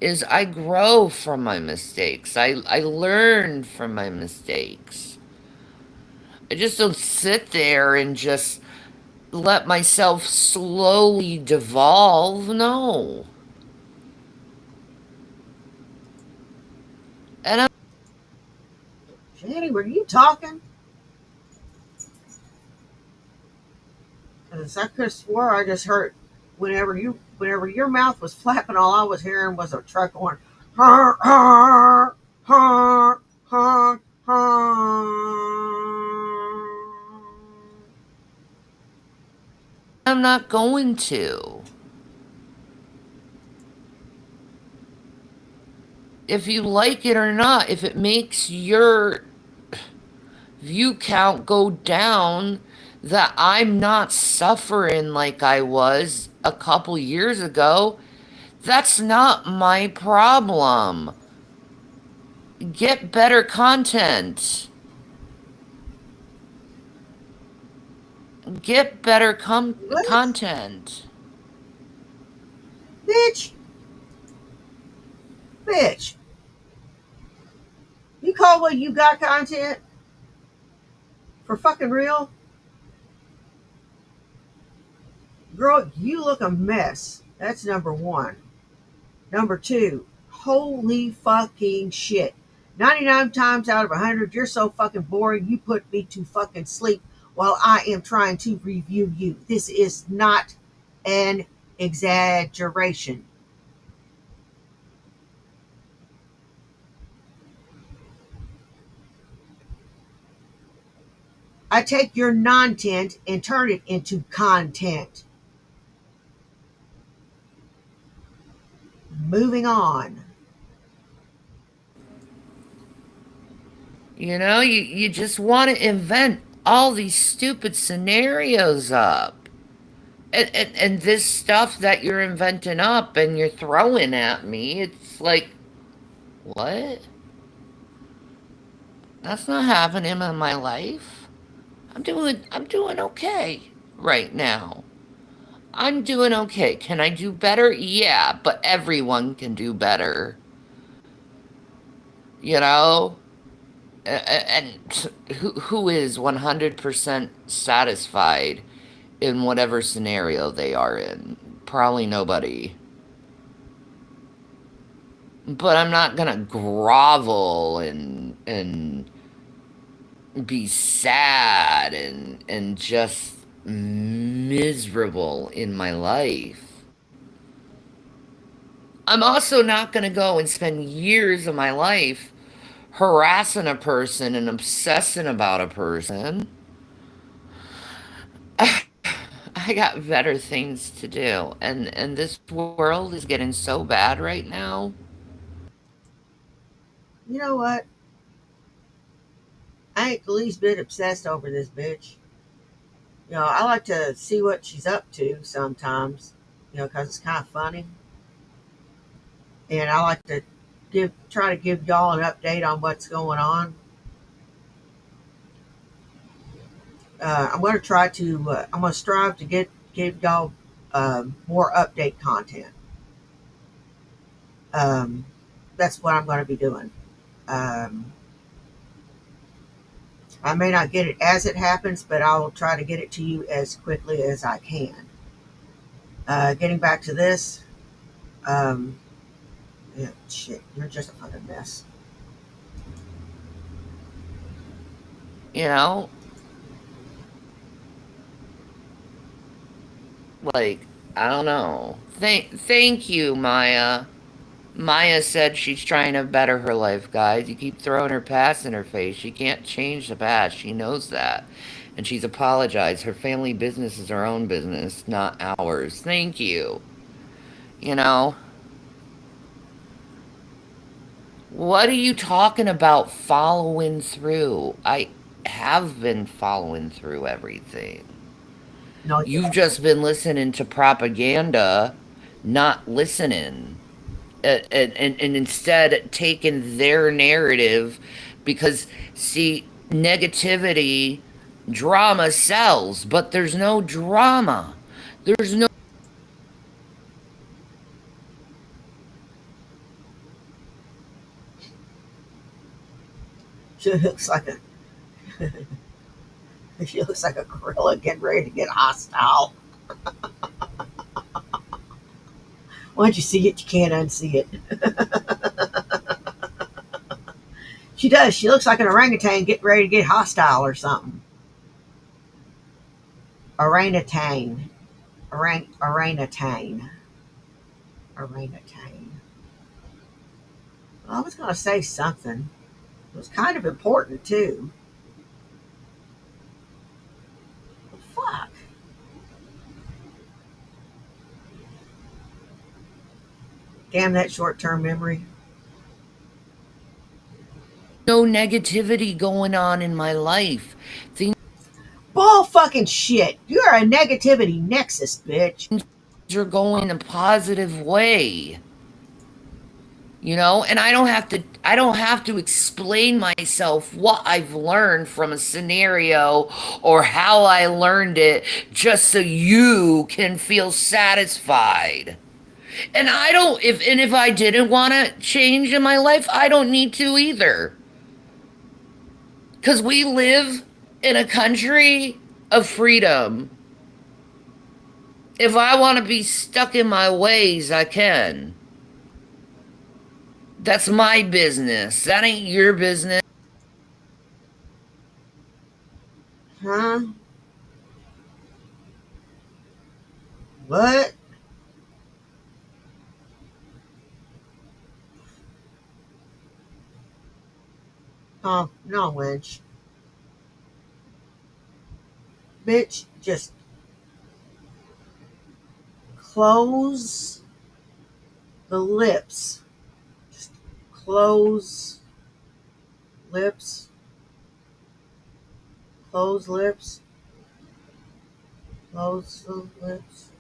Is I grow from my mistakes. I learn from my mistakes. I just don't sit there and just let myself slowly devolve. No. And Jenny, were you talking? Because I could have swore I just heard whenever your mouth was flapping, all I was hearing was a truck going honk, honk, honk, honk, honk. I'm not going to. If you like it or not, if it makes your view count go down, that I'm not suffering like I was a couple years ago, that's not my problem. Get better content. Get better What? content. Bitch, bitch. You call what you got content? For fucking real? Girl, you look a mess. That's number one. Number two, holy fucking shit. 99 times out of 100, you're so fucking boring, you put me to fucking sleep while I am trying to review you. This is not an exaggeration. I take your non-tent and turn it into content. Moving on. You know, you just want to invent all these stupid scenarios up. And this stuff that you're inventing up and you're throwing at me, it's like, what? That's not happening in my life. I'm doing okay right now. I'm doing okay. Can I do better? Yeah, but everyone can do better. You know? And who is 100% satisfied in whatever scenario they are in? Probably nobody. but I'm not gonna grovel and be sad and just miserable in my life. I'm also not gonna go and spend years of my life harassing a person and obsessing about a person. I got better things to do, and this world is getting so bad right now. You know what? I ain't the least bit obsessed over this bitch. You know, I like to see what she's up to sometimes, you know, because it's kind of funny. And I like to try to give y'all an update on what's going on. I'm going to I'm going to strive to give y'all more update content. Um, that's what I'm going to be doing. Um, I may not get it as it happens, but I will try to get it to you as quickly as I can. Getting back to this, um, yeah, shit, you're just a fucking mess. You know, like I don't know. Thank you, Maya. Maya said she's trying to better her life, guys. You keep throwing her past in her face. She can't change the past. She knows that. And she's apologized. Her family business is her own business, not ours. Thank you. You know, what are you talking about following through? I have been following through everything. No, you You've just been listening to propaganda, not listening. And instead taking their narrative because, see, negativity, drama sells, but there's no drama. There's no. she looks like a she looks like a gorilla getting ready to get hostile. Once you see it, you can't unsee it. She does. She looks like an orangutan getting ready to get hostile or something. Orangutan. Orangutan. Orangutan. Well, I was going to say something. It was kind of important, too. Fuck. Damn that short term memory. No negativity going on in my life. Things Bull fucking shit. You're a negativity nexus, bitch. are going a positive way. You know, and I don't have to explain myself what I've learned from a scenario or how I learned it just so you can feel satisfied. And I don't if I didn't want to change in my life, I don't need to either. Cuz we live in a country of freedom. If I want to be stuck in my ways, I can. That's my business. That ain't your business. Huh? What? Oh, no, wench. Bitch, just close the lips. Just close lips. Close lips. Close the lips.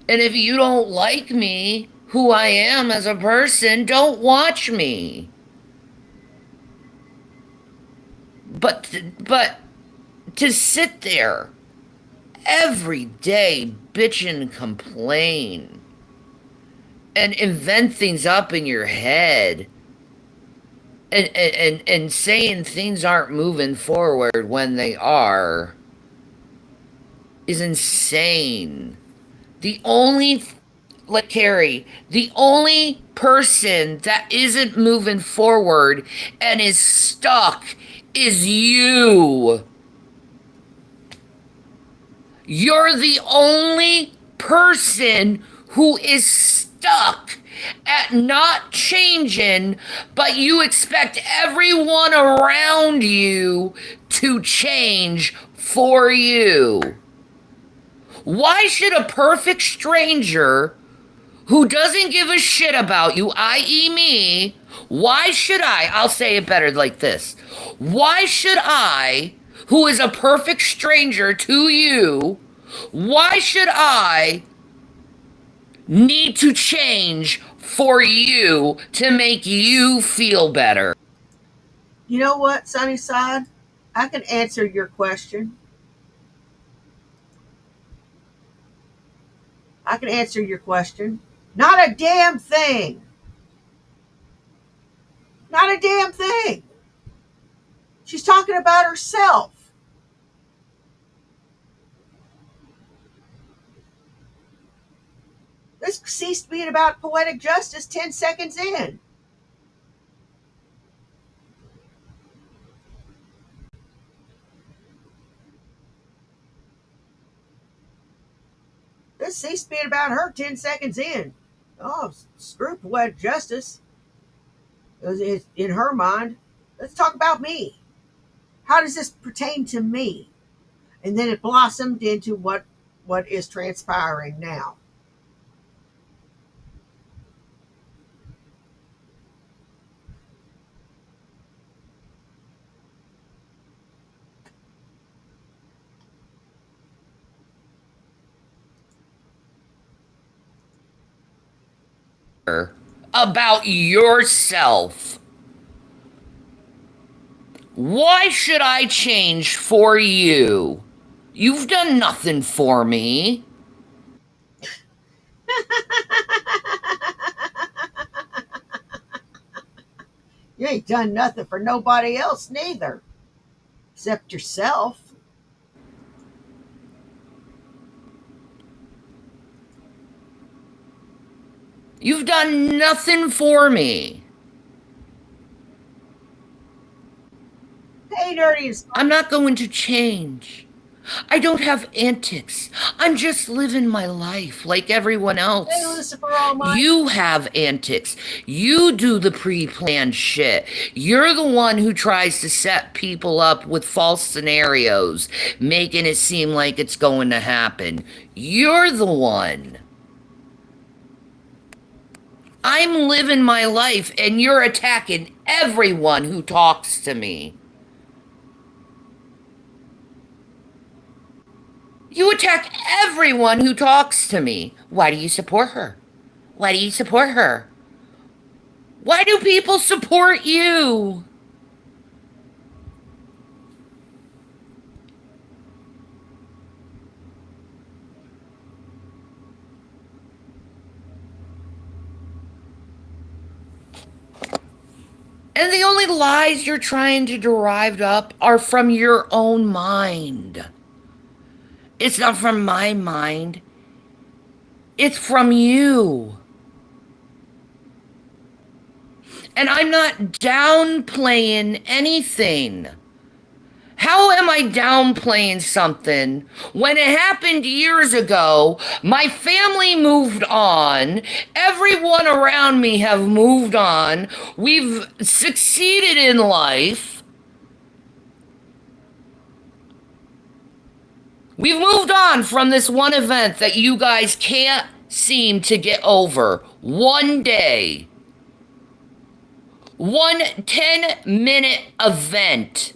And if you don't like me, who I am as a person, don't watch me. But to sit there every day bitch and complain and invent things up in your head and saying things aren't moving forward when they are is insane. The only, like Carrie, the only person that isn't moving forward and is stuck is you. You're the only person who is stuck at not changing, but you expect everyone around you to change for you. Why should a perfect stranger who doesn't give a shit about you, i.e., me, why should I'll say it better like this. Why should I, who is a perfect stranger to you, why should I need to change for you to make you feel better? You know what, Sunnyside? I can answer your question. I can answer your question. Not a damn thing. Not a damn thing. She's talking about herself. This ceased being about poetic justice 10 seconds in. This ceased being about her 10 seconds in. Oh, screw poetic justice. In her mind, let's talk about me. How does this pertain to me? And then it blossomed into what is transpiring now. About yourself. Why should I change for you? You've done nothing for me. You ain't done nothing for nobody else neither, except yourself. You've done nothing for me. Hey, dirty as I'm not going to change. I don't have antics. I'm just living my life like everyone else. Hey, Lucifer Almighty. You have antics. You do the pre-planned shit. You're the one who tries to set people up with false scenarios, making it seem like it's going to happen. You're the one. I'm living my life and you're attacking everyone who talks to me. You attack everyone who talks to me. Why do you support her? Why do you support her? Why do people support you? And the only lies you're trying to derive up are from your own mind. It's not from my mind. It's from you. And I'm not downplaying anything. How am I downplaying something when it happened years ago? My family moved on. Everyone around me have moved on. We've succeeded in life. We've moved on from this one event that you guys can't seem to get over. One day. One 10-minute event.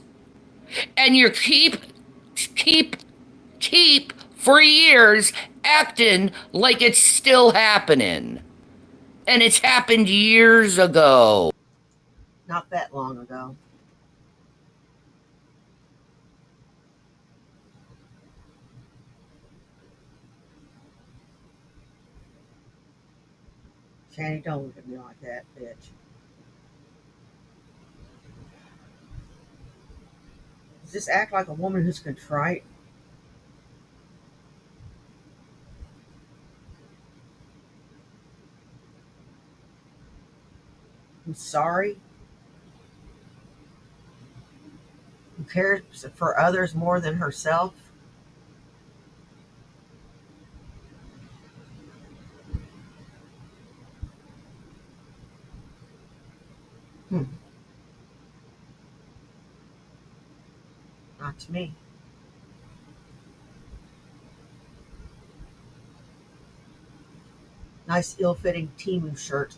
And you keep for years acting like it's still happening. And it's happened years ago. Not that long ago. Shanny, don't look at me like that, bitch. Does this act like a woman who's contrite? who's sorry, who cares for others more than herself. Hmm. Not to me. Nice ill-fitting Timu shirt.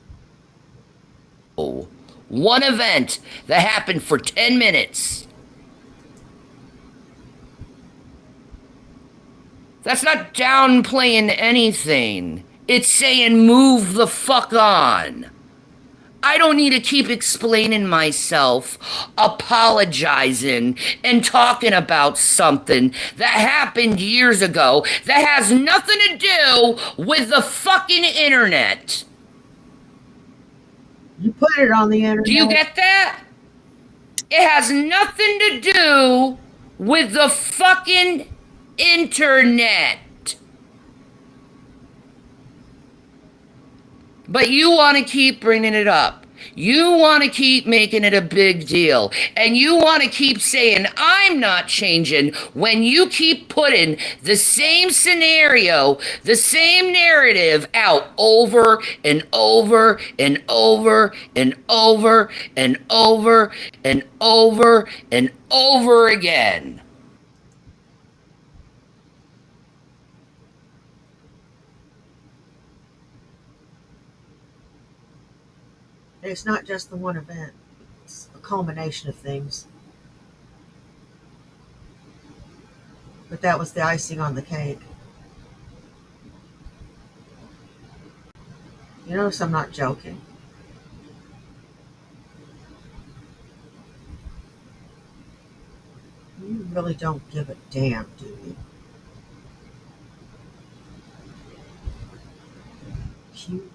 One event that happened for 10 minutes. That's not downplaying anything. It's saying move the fuck on. I don't need to keep explaining myself, apologizing, and talking about something that happened years ago that has nothing to do with the fucking internet. You put it on the internet. Do you get that? It has nothing to do with the fucking internet. But you want to keep bringing it up. You want to keep making it a big deal. And you want to keep saying, I'm not changing, when you keep putting the same scenario, the same narrative out over and over and over and over and over and over and over again. It's not just the one event. It's a culmination of things. But that was the icing on the cake. You notice I'm not joking. You really don't give a damn, do you? You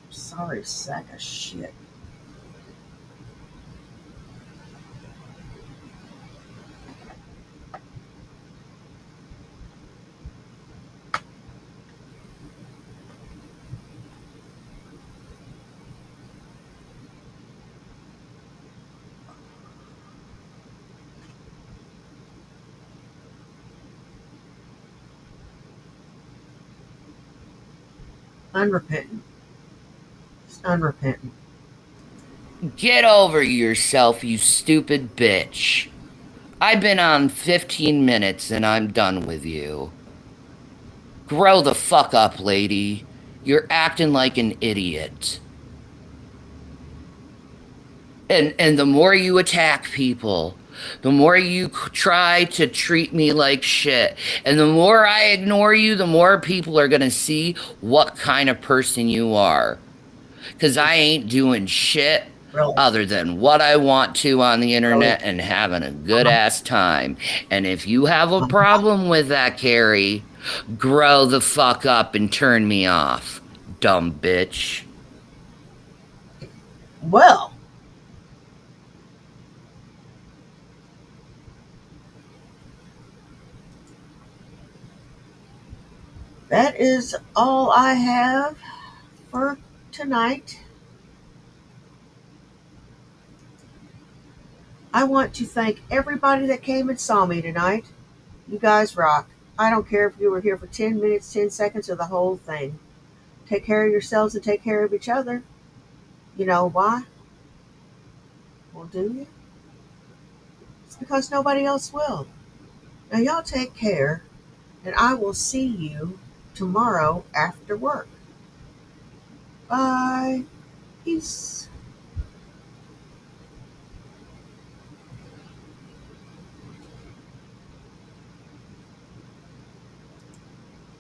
sorry sack of shit. Unrepentant. It's unrepentant. Get over yourself, you stupid bitch. I've been on 15 minutes and I'm done with you. Grow the fuck up, lady. You're acting like an idiot. And the more you attack people, the more you try to treat me like shit, and the more I ignore you, the more people are gonna see what kind of person you are. Because I ain't doing shit other than what I want to on the internet and having a good ass time. And if you have a problem with that, Carrie, grow the fuck up and turn me off, dumb bitch. Well, that is all I have for tonight. I want to thank everybody that came and saw me tonight. You guys rock. I don't care if you were here for 10 minutes, 10 seconds, or the whole thing. Take care of yourselves and take care of each other. You know why? Well, do you? It's because nobody else will. Now, y'all take care, and I will see you tomorrow after work. Bye. Peace.